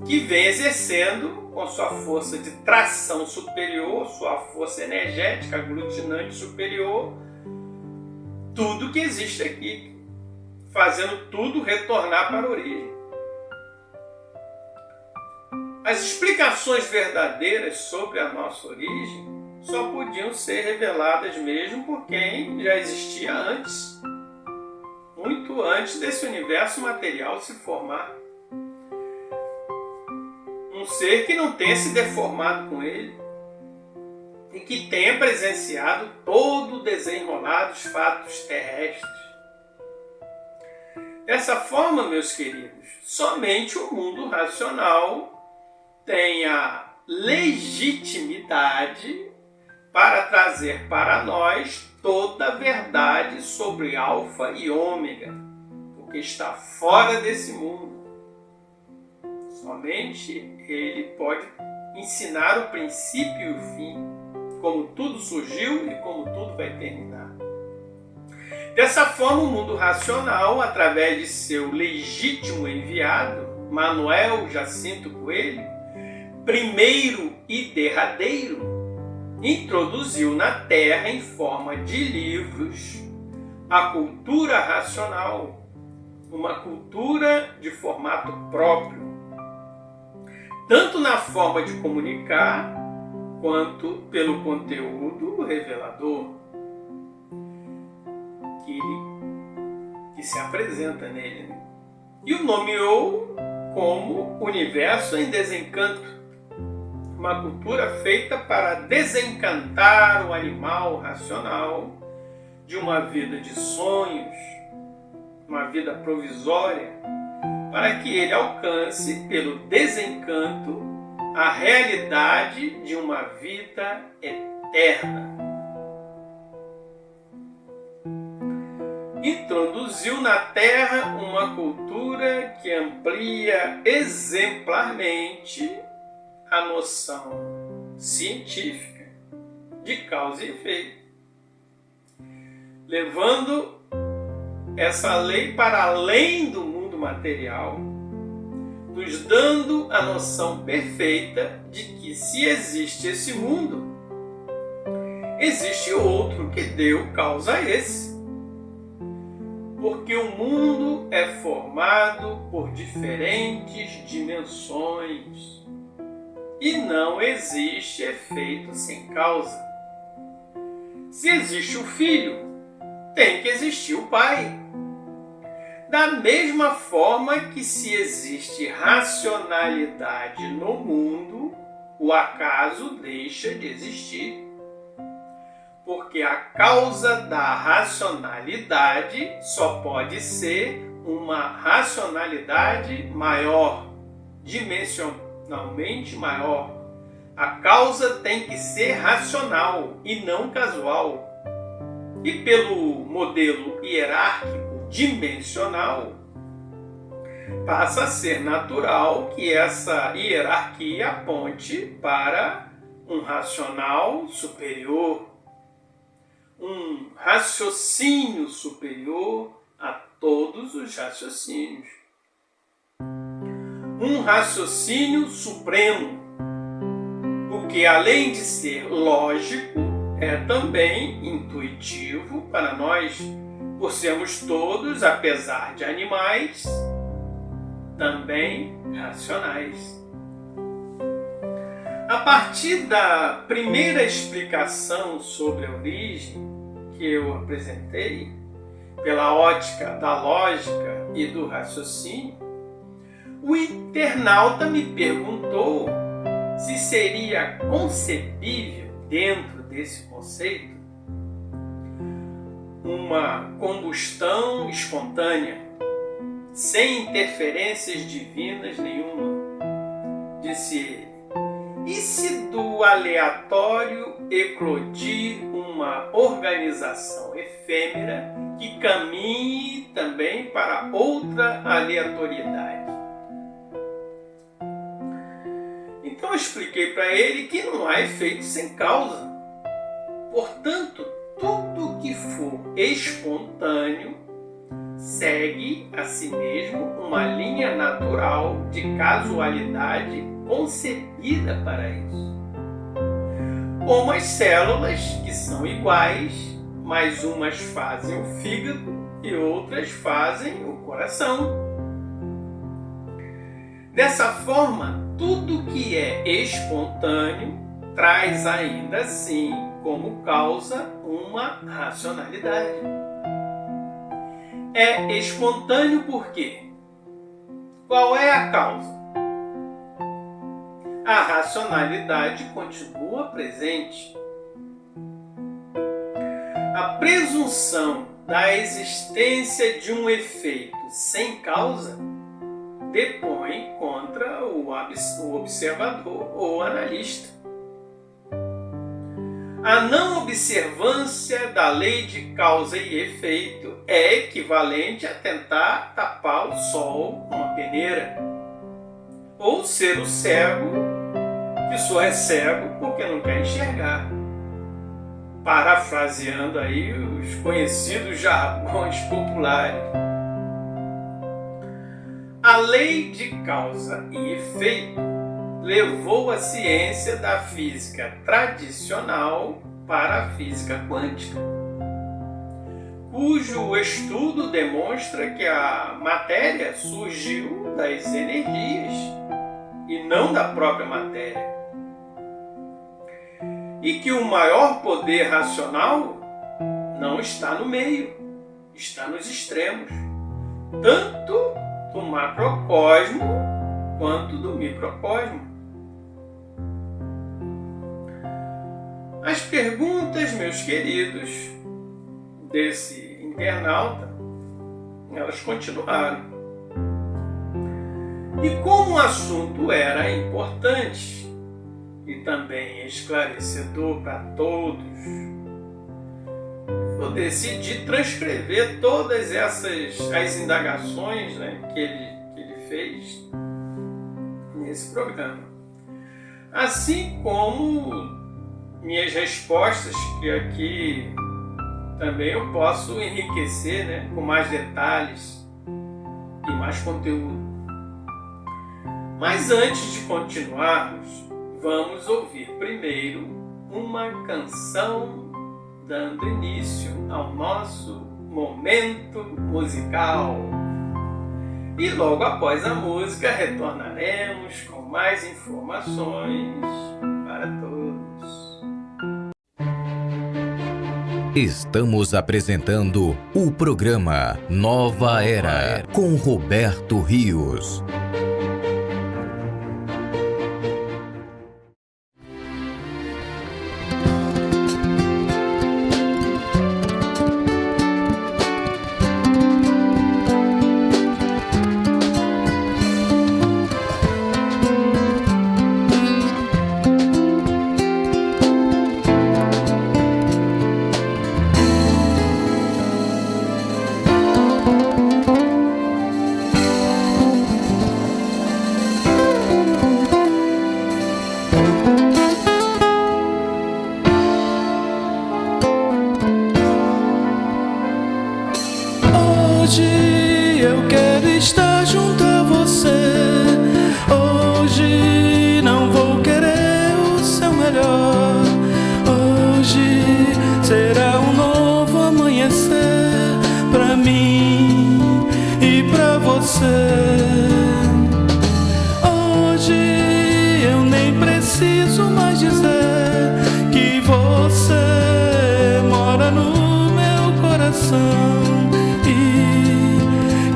que vem exercendo com sua força de tração superior, sua força energética aglutinante superior, tudo que existe aqui, fazendo tudo retornar para a origem. As explicações verdadeiras sobre a nossa origem só podiam ser reveladas mesmo por quem já existia antes, muito antes desse universo material se formar. Um ser que não tenha se deformado com ele e que tenha presenciado todo o desenrolar dos fatos terrestres. Dessa forma, meus queridos, somente o mundo racional tem a legitimidade para trazer para nós toda a verdade sobre Alfa e Ômega, porque está fora desse mundo. Somente ele pode ensinar o princípio e o fim, como tudo surgiu e como tudo vai terminar. Dessa forma, o mundo racional, através de seu legítimo enviado, Manuel Jacinto Coelho, primeiro e derradeiro, introduziu na Terra em forma de livros a cultura racional, uma cultura de formato próprio, tanto na forma de comunicar quanto pelo conteúdo revelador que se apresenta nele. E o nomeou como Universo em Desencanto, uma cultura feita para desencantar o animal racional de uma vida de sonhos, uma vida provisória, para que ele alcance, pelo desencanto, a realidade de uma vida eterna. introduziu na Terra uma cultura que amplia exemplarmente a noção científica de causa e efeito, levando essa lei para além do mundo material, nos dando a noção perfeita de que se existe esse mundo, existe outro que deu causa a esse. Porque o mundo é formado por diferentes dimensões e não existe efeito sem causa. Se existe o filho, tem que existir o pai. Da mesma forma que se existe racionalidade no mundo, o acaso deixa de existir. Porque a causa da racionalidade só pode ser uma racionalidade maior, dimensionalmente maior. A causa tem que ser racional e não casual. E pelo modelo hierárquico dimensional, passa a ser natural que essa hierarquia aponte para um racional superior, um raciocínio superior a todos os raciocínios. Um raciocínio supremo, o que além de ser lógico, é também intuitivo para nós, por sermos todos, apesar de animais, também racionais. A partir da primeira explicação sobre a origem que eu apresentei, pela ótica da lógica e do raciocínio, o internauta me perguntou se seria concebível, dentro desse conceito, uma combustão espontânea, sem interferências divinas nenhuma. Disse ele: e se do aleatório eclodir uma organização efêmera que caminhe também para outra aleatoriedade? Então eu expliquei para ele que não há efeito sem causa. Portanto, tudo que for espontâneo segue a si mesmo uma linha natural de casualidade concebida para isso. Como as células, que são iguais, mas umas fazem o fígado e outras fazem o coração. Dessa forma, tudo que é espontâneo traz ainda assim como causa uma racionalidade. É espontâneo por quê? Qual é a causa? A racionalidade continua presente. A presunção da existência de um efeito sem causa depõe contra o observador ou analista. A não observância da lei de causa e efeito é equivalente a tentar tapar o sol com uma peneira, ou ser o cego que só é cego porque não quer enxergar. Parafraseando aí os conhecidos jargões populares. A lei de causa e efeito levou a ciência da física tradicional para a física quântica, cujo estudo demonstra que a matéria surgiu das energias e não da própria matéria, e que o maior poder racional não está no meio, está nos extremos, tanto do macrocosmo quanto do microcosmo. As perguntas, meus queridos, desse internauta, elas continuaram. E como o assunto era importante e também esclarecedor para todos, eu decidi transcrever todas as indagações, né, que ele fez nesse programa. Assim como minhas respostas, que aqui também eu posso enriquecer, né, com mais detalhes e mais conteúdo. Mas antes de continuarmos, vamos ouvir primeiro uma canção dando início ao nosso momento musical. E logo após a música retornaremos com mais informações para todos. Estamos apresentando o programa Nova Era com Roberto Rios. Hoje eu quero estar junto a você. Hoje não vou querer o seu melhor. Hoje será um novo amanhecer pra mim e pra você. Hoje eu nem preciso mais dizer que você mora no meu coração.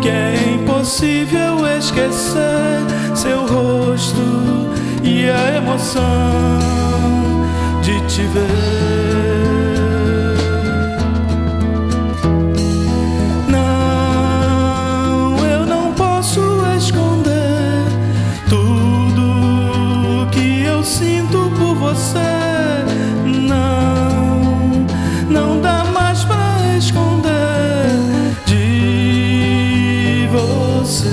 Que é impossível esquecer seu rosto e a emoção de te ver. Não, eu não posso esconder tudo que eu sinto por você. Não, não dá mais pra esconder você.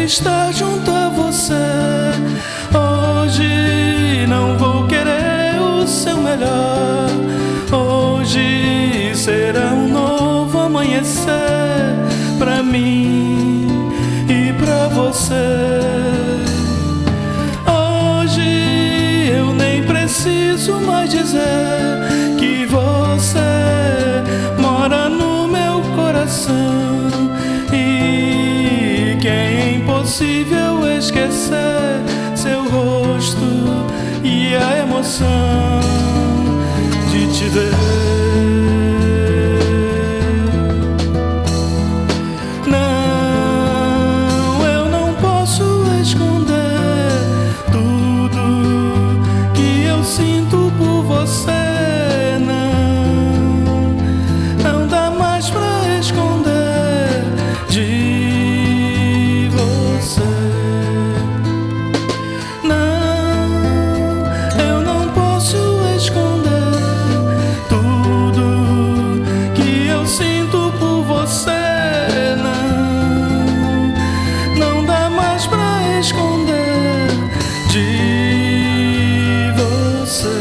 Estar junto a você. Hoje não vou querer o seu melhor. Hoje será um novo amanhecer pra mim e pra você. Hoje eu nem preciso mais dizer que você mora no meu coração. E que é impossível esquecer seu rosto e a emoção de te ver. Não, eu não posso esconder tudo que eu sinto por você. Não dá mais pra esconder de você. Não, eu não posso esconder tudo que eu sinto por você. Não dá mais pra esconder de você.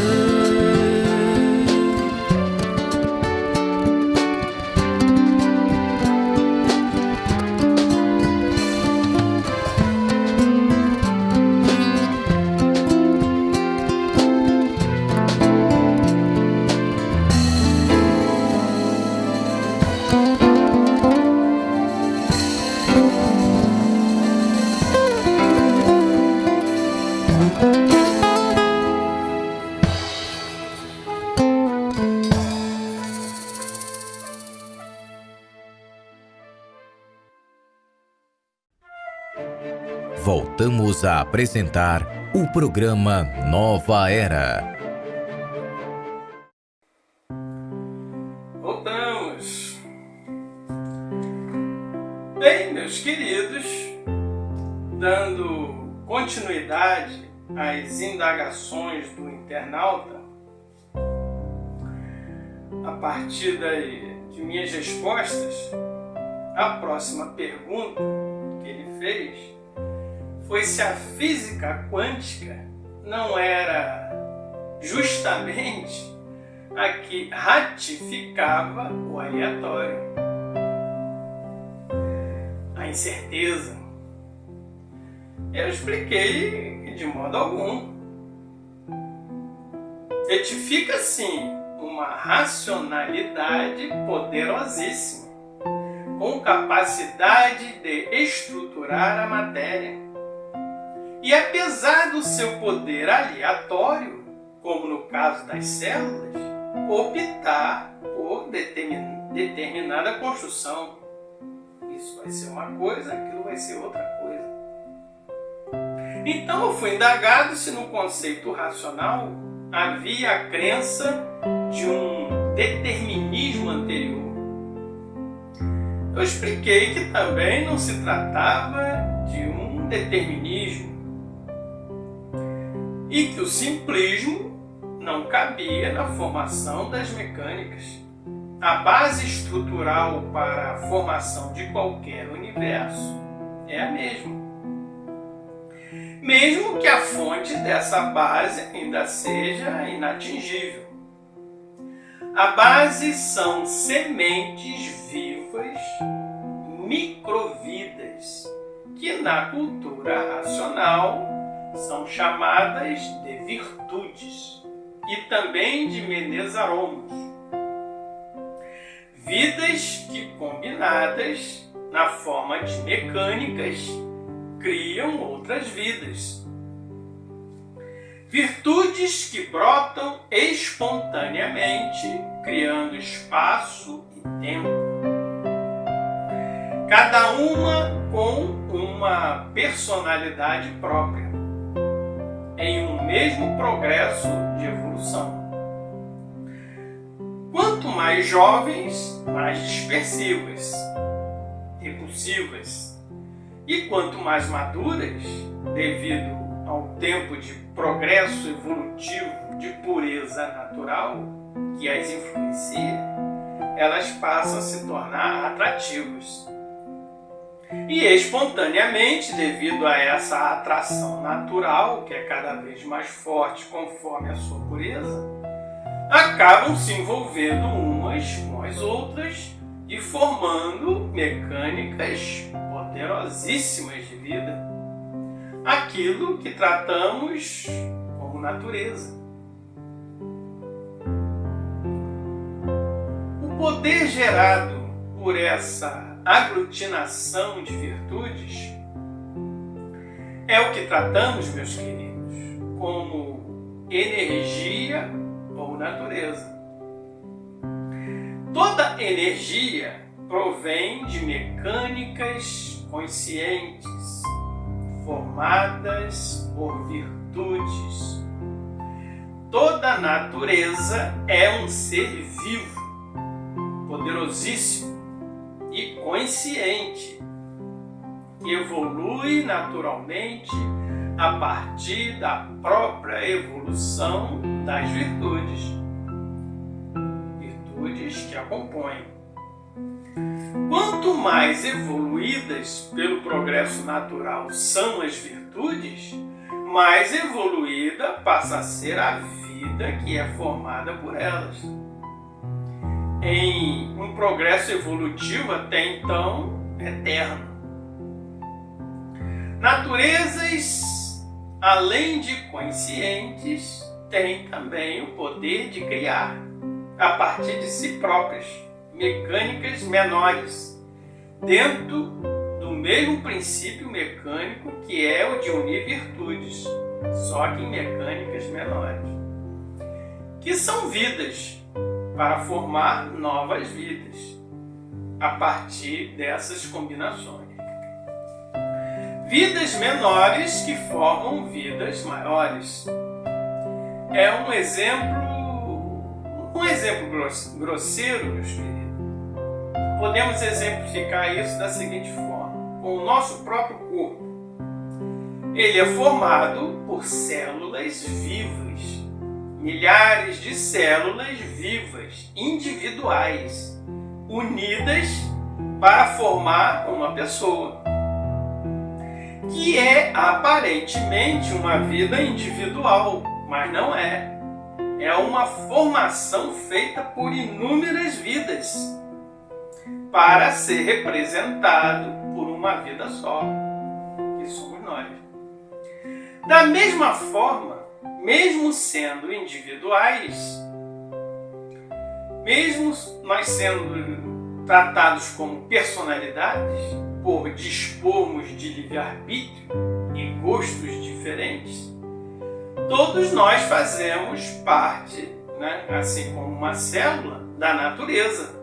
voltamos a apresentar o programa Nova Era. Voltamos. Bem, meus queridos, dando continuidade às indagações do internauta, a partir de minhas respostas, a próxima pergunta que ele fez foi se a física quântica não era justamente a que ratificava o aleatório, a incerteza. Eu expliquei que de modo algum. Retifica sim uma racionalidade poderosíssima, com capacidade de estruturar a matéria. E apesar do seu poder aleatório, como no caso das células, optar por determinada construção. Isso vai ser uma coisa, aquilo vai ser outra coisa. Então eu fui indagado se no conceito racional havia a crença de um determinismo anterior. Eu expliquei que também não se tratava de um determinismo e que o simplismo não cabia na formação das mecânicas. A base estrutural para a formação de qualquer universo é a mesma. Mesmo que a fonte dessa base ainda seja inatingível. A base são sementes vivas, microvidas, que na cultura racional são chamadas de virtudes e também de menezaromos. Vidas que, combinadas na forma de mecânicas, criam outras vidas. Virtudes que brotam espontaneamente, criando espaço e tempo. Cada uma com uma personalidade própria, em um mesmo progresso de evolução. Quanto mais jovens, mais dispersivas, repulsivas. E quanto mais maduras, devido ao tempo de progresso evolutivo de pureza natural que as influencia, elas passam a se tornar atrativas. E espontaneamente, devido a essa atração natural, que é cada vez mais forte conforme a sua pureza, acabam se envolvendo umas com as outras e formando mecânicas poderosíssimas de vida. Aquilo que tratamos como natureza. O poder gerado por essa aglutinação de virtudes é o que tratamos, meus queridos, como energia ou natureza. Toda energia provém de mecânicas conscientes, formadas por virtudes. Toda natureza é um ser vivo, poderosíssimo e consciente, que evolui naturalmente a partir da própria evolução das virtudes. Virtudes que a compõem. Quanto mais evoluídas pelo progresso natural são as virtudes, mais evoluída passa a ser a vida que é formada por elas. Em um progresso evolutivo até então eterno. Naturezas, além de conscientes, têm também o poder de criar, a partir de si próprias, mecânicas menores, dentro do mesmo princípio mecânico que é o de unir virtudes, só que em mecânicas menores, que são vidas para formar novas vidas a partir dessas combinações. vidas menores que formam vidas maiores. É um exemplo grosseiro, meus queridos. Podemos exemplificar isso da seguinte forma: com o nosso próprio corpo. Ele é formado por células vivas, milhares de células vivas, individuais, unidas para formar uma pessoa, que é aparentemente uma vida individual, mas não é. É uma formação feita por inúmeras vidas para ser representado por uma vida só, que somos nós. Da mesma forma, mesmo sendo individuais, mesmo nós sendo tratados como personalidades, por dispormos de livre-arbítrio e gostos diferentes, todos nós fazemos parte, assim como uma célula, da natureza,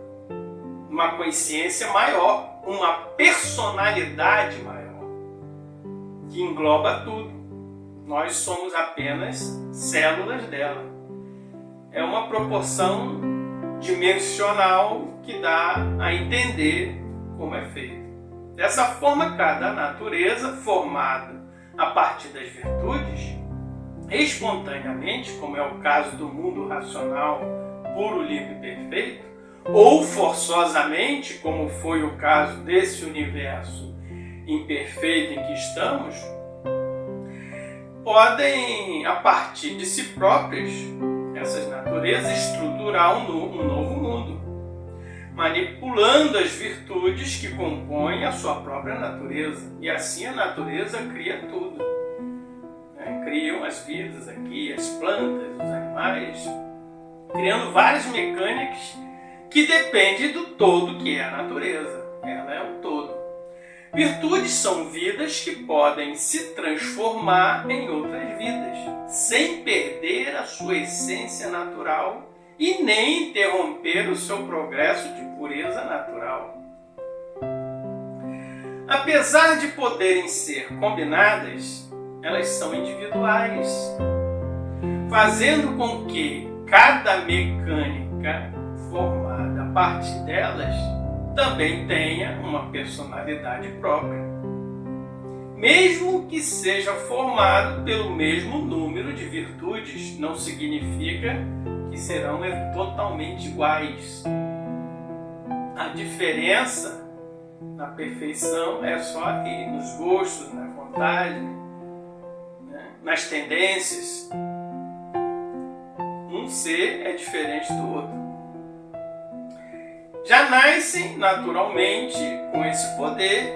uma consciência maior, uma personalidade maior, que engloba tudo. Nós somos apenas células dela. É uma proporção dimensional que dá a entender como é feito. Dessa forma, cada natureza, formada a partir das virtudes, espontaneamente, como é o caso do mundo racional, puro, livre e perfeito, ou forçosamente, como foi o caso desse universo imperfeito em que estamos, podem, a partir de si próprias, essas naturezas, estruturar um novo mundo, manipulando as virtudes que compõem a sua própria natureza. E assim a natureza cria tudo. Criam as vidas aqui, as plantas, os animais, criando várias mecânicas que dependem do todo que é a natureza. Ela é o todo. Virtudes são vidas que podem se transformar em outras vidas, sem perder a sua essência natural e nem interromper o seu progresso de pureza natural. Apesar de poderem ser combinadas, elas são individuais, fazendo com que cada mecânica formada a partir delas também tenha uma personalidade própria, mesmo que seja formado pelo mesmo número de virtudes, não significa que serão totalmente iguais. A diferença na perfeição é só aqui, nos gostos, na vontade, nas tendências. Um ser é diferente do outro. Já nascem naturalmente com esse poder,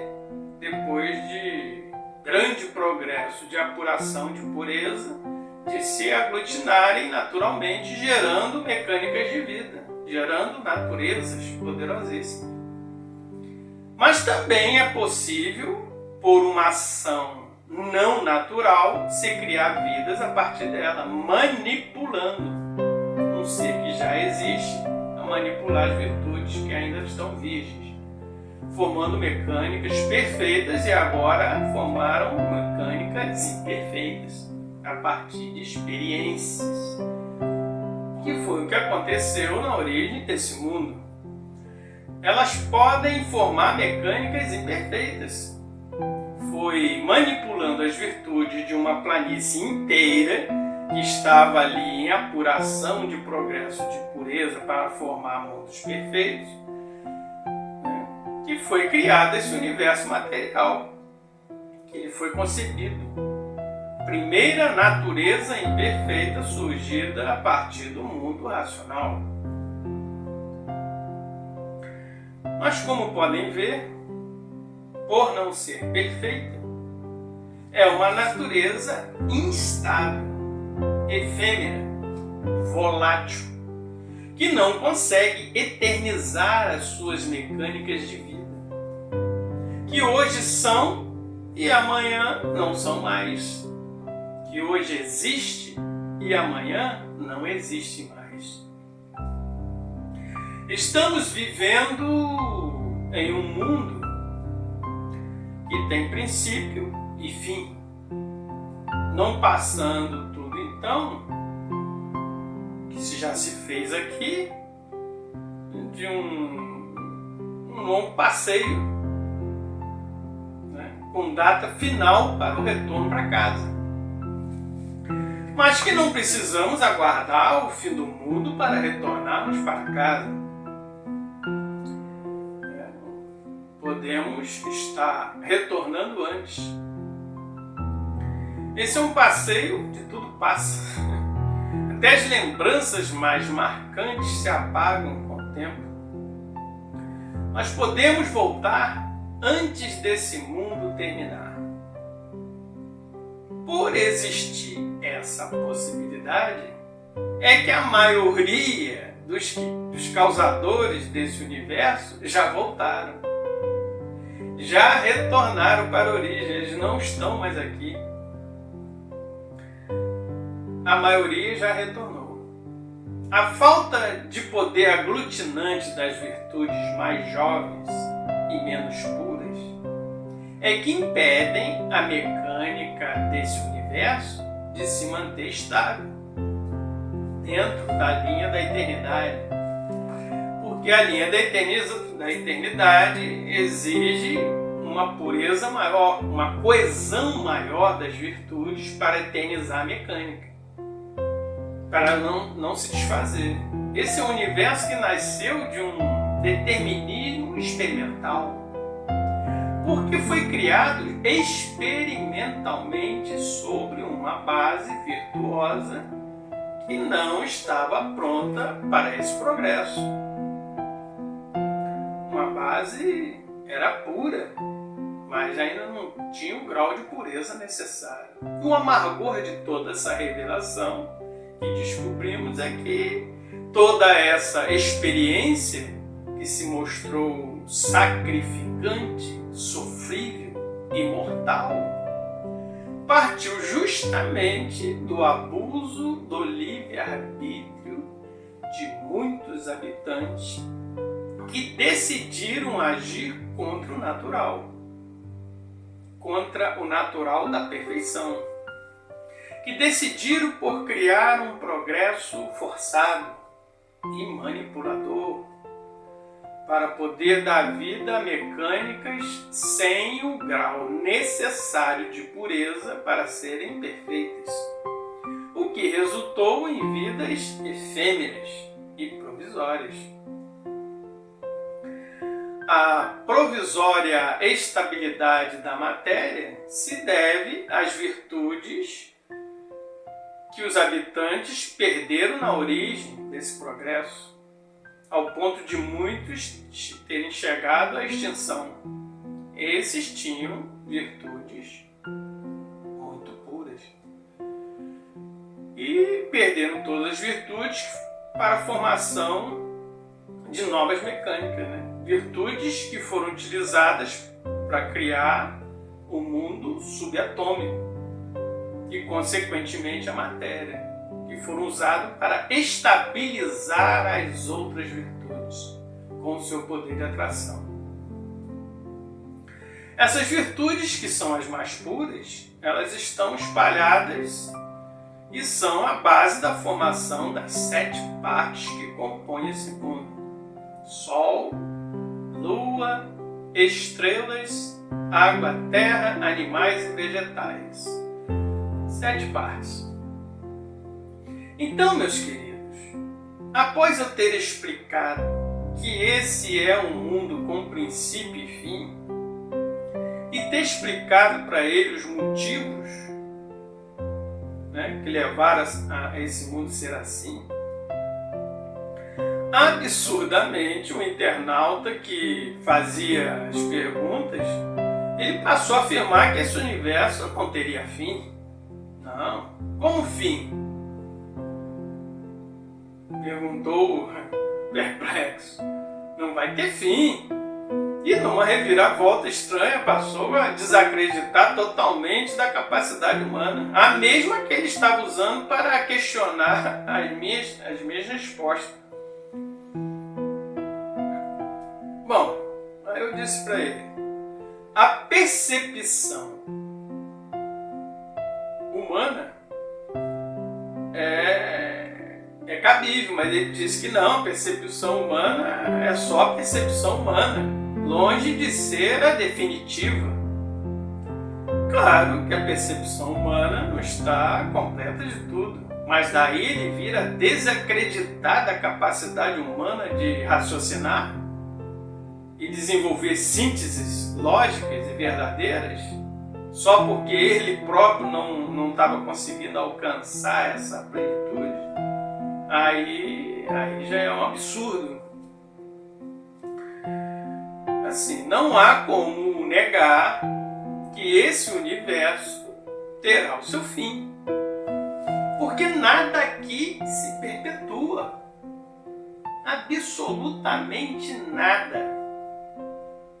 depois de grande progresso de apuração de pureza, de se aglutinarem naturalmente, gerando mecânicas de vida, gerando naturezas poderosíssimas. Mas também é possível, por uma ação não natural, se criar vidas a partir dela, manipulando um ser que já existe, a manipular as virtudes que ainda estão virgens, formando mecânicas perfeitas, e agora formaram mecânicas imperfeitas a partir de experiências, que foi o que aconteceu na origem desse mundo. Elas podem formar mecânicas imperfeitas. Foi manipulando as virtudes de uma planície inteira que estava ali em apuração de progresso de pureza para formar mundos perfeitos, que foi criado esse universo material, que ele foi concebido. Primeira natureza imperfeita surgida a partir do mundo racional. Mas como podem ver, por não ser perfeita, é uma natureza instável, efêmera, volátil, que não consegue eternizar as suas mecânicas de vida, que hoje são e amanhã não são mais, que hoje existe e amanhã não existe mais. Estamos vivendo em um mundo que tem princípio e fim. Não passando tudo, então, que já se fez aqui, de um longo passeio, né, com data final para o retorno para casa. Mas que não precisamos aguardar o fim do mundo para retornarmos para casa. Podemos estar retornando antes. Esse é um passeio de tudo passa. Até as lembranças mais marcantes se apagam com o tempo. Mas podemos voltar antes desse mundo terminar. Por existir essa possibilidade, é que a maioria dos causadores desse universo já voltaram. Já retornaram para a origem, eles não estão mais aqui. A maioria já retornou. A falta de poder aglutinante das virtudes mais jovens e menos puras é que impedem a mecânica desse universo de se manter estável dentro da linha da eternidade. Porque a linha da eternidade exige uma pureza maior, uma coesão maior das virtudes para eternizar a mecânica, para não se desfazer. Esse é um universo que nasceu de um determinismo experimental, porque foi criado experimentalmente sobre uma base virtuosa que não estava pronta para esse progresso. Uma base era pura, mas ainda não tinha o grau de pureza necessário. E o amargor de toda essa revelação que descobrimos é que toda essa experiência que se mostrou sacrificante, sofrível e mortal, partiu justamente do abuso do livre-arbítrio de muitos habitantes que decidiram agir contra o natural da perfeição, que decidiram por criar um progresso forçado e manipulador para poder dar vida a mecânicas sem o grau necessário de pureza para serem perfeitas, o que resultou em vidas efêmeras e provisórias. A provisória estabilidade da matéria se deve às virtudes que os habitantes perderam na origem desse progresso, ao ponto de muitos terem chegado à extinção. Esses tinham virtudes muito puras e perderam todas as virtudes para a formação de novas mecânicas, né? Virtudes que foram utilizadas para criar o mundo subatômico e, consequentemente, a matéria, que foram usadas para estabilizar as outras virtudes com o seu poder de atração. Essas virtudes, que são as mais puras, elas estão espalhadas e são a base da formação das 7 partes que compõem esse mundo: Sol, Lua, estrelas, água, terra, animais e vegetais. 7 partes. Então, meus queridos, após eu ter explicado que esse é um mundo com princípio e fim, e ter explicado para ele os motivos, né, que levaram a esse mundo ser assim, absurdamente, um internauta que fazia as perguntas, ele passou a afirmar que esse universo não teria fim. Não. Como fim? Perguntou perplexo. Não vai ter fim. E numa reviravolta estranha passou a desacreditar totalmente da capacidade humana, a mesma que ele estava usando para questionar as minhas respostas. Bom, aí eu disse para ele: a percepção humana é cabível, mas ele diz que não, a percepção humana é só a percepção humana, longe de ser a definitiva. Claro que a percepção humana não está completa de tudo, mas daí ele vira desacreditar da capacidade humana de raciocinar e desenvolver sínteses lógicas e verdadeiras, só porque ele próprio não estava conseguindo alcançar essa plenitude. Aí já é um absurdo. Assim, não há como negar que esse universo terá o seu fim, porque nada aqui se perpetua, absolutamente nada,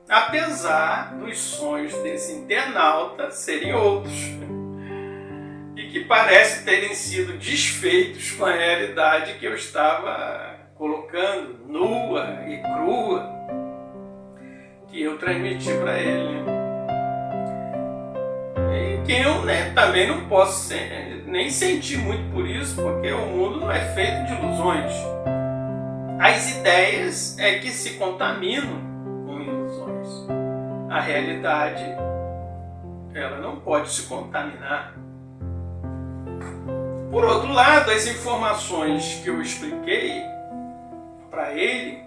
apesar dos sonhos desse internauta serem outros e que parecem terem sido desfeitos com a realidade que eu estava colocando, nua e crua, que eu transmiti para ele. E que eu também não posso nem sentir muito por isso, porque o mundo não é feito de ilusões. As ideias é que se contaminam com ilusões. A realidade, ela não pode se contaminar. Por outro lado, as informações que eu expliquei para ele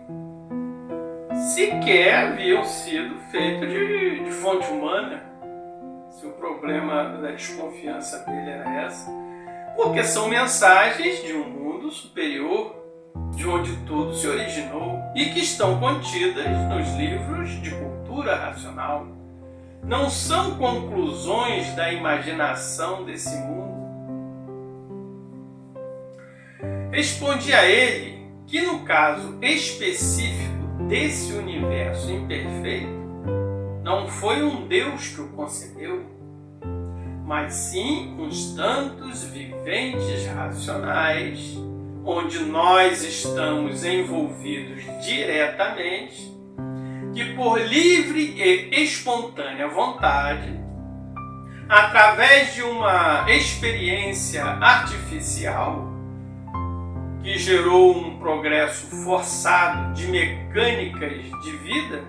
sequer haviam sido feitas de fonte humana, se o problema da desconfiança dele era essa, porque são mensagens de um mundo superior, de onde tudo se originou e que estão contidas nos livros de cultura racional. Não são conclusões da imaginação desse mundo. Respondi a ele que no caso específico desse universo imperfeito, não foi um Deus que o concebeu, mas sim uns tantos viventes racionais, onde nós estamos envolvidos diretamente, que por livre e espontânea vontade, através de uma experiência artificial, que gerou um progresso forçado de mecânicas de vida,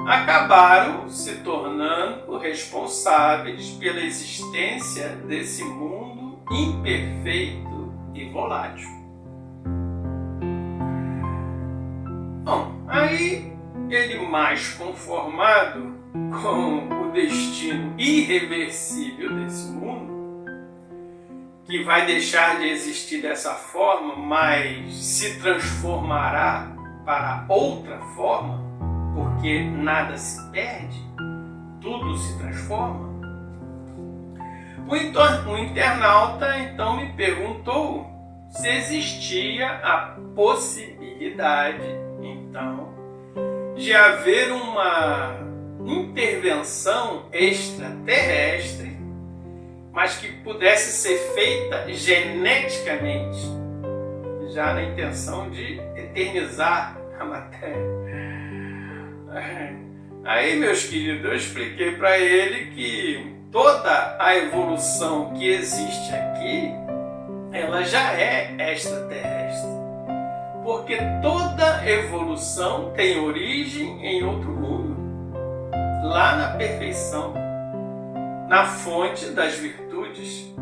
acabaram se tornando responsáveis pela existência desse mundo imperfeito e volátil. Bom, aí ele, mais conformado com o destino irreversível desse mundo, que vai deixar de existir dessa forma, mas se transformará para outra forma, porque nada se perde, tudo se transforma. O internauta então me perguntou se existia a possibilidade, então, de haver uma intervenção extraterrestre, mas que pudesse ser feita geneticamente, já na intenção de eternizar a matéria. Aí, meus queridos, eu expliquei para ele que toda a evolução que existe aqui, ela já é extraterrestre, porque toda evolução tem origem em outro mundo, lá na perfeição, na fonte das virtudes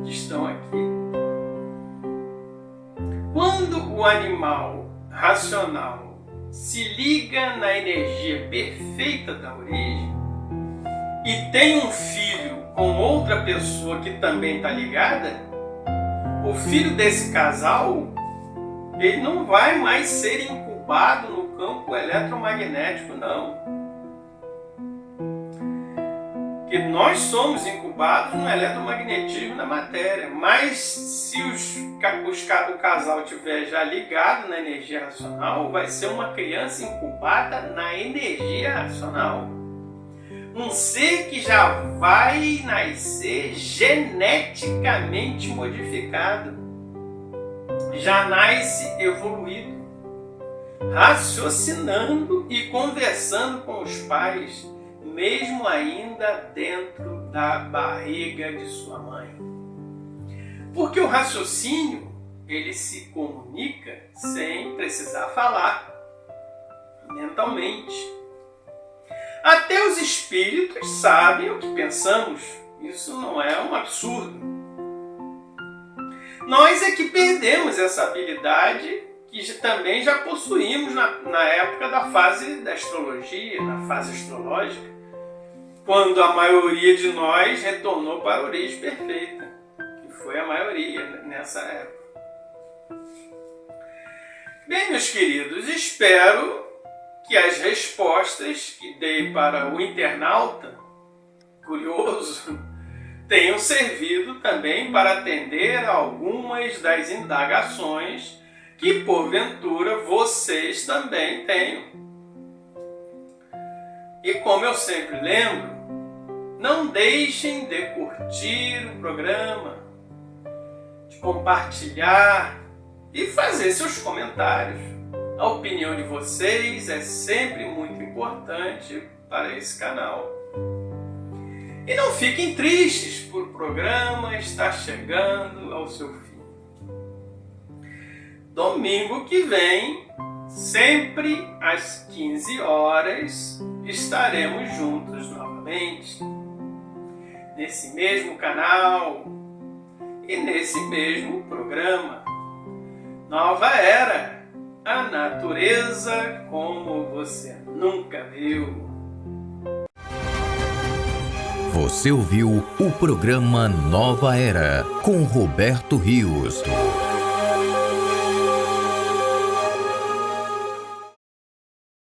que estão aqui. Quando o animal racional se liga na energia perfeita da origem e tem um filho com outra pessoa que também está ligada, o filho desse casal, ele não vai mais ser incubado no campo eletromagnético, não. Porque nós somos incubados no eletromagnetismo da matéria, mas se o casal estiver já ligado na energia racional, vai ser uma criança incubada na energia racional. Um ser que já vai nascer geneticamente modificado, já nasce evoluído, raciocinando e conversando com os pais, mesmo ainda dentro da barriga de sua mãe. Porque o raciocínio, ele se comunica sem precisar falar, mentalmente. Até os espíritos sabem o que pensamos. Isso não é um absurdo. Nós é que perdemos essa habilidade que também já possuímos na época da fase da astrologia, na fase astrológica, quando a maioria de nós retornou para a origem perfeita, que foi a maioria nessa época. Bem, meus queridos, espero que as respostas que dei para o internauta curioso tenham servido também para atender a algumas das indagações que, porventura, vocês também tenham. E como eu sempre lembro, não deixem de curtir o programa, de compartilhar e fazer seus comentários. A opinião de vocês é sempre muito importante para esse canal. E não fiquem tristes por o programa estar chegando ao seu fim. Domingo que vem, sempre às 15 horas, estaremos juntos novamente. Nesse mesmo canal e nesse mesmo programa. Nova Era, a natureza como você nunca viu. Você ouviu o programa Nova Era, com Roberto Rios.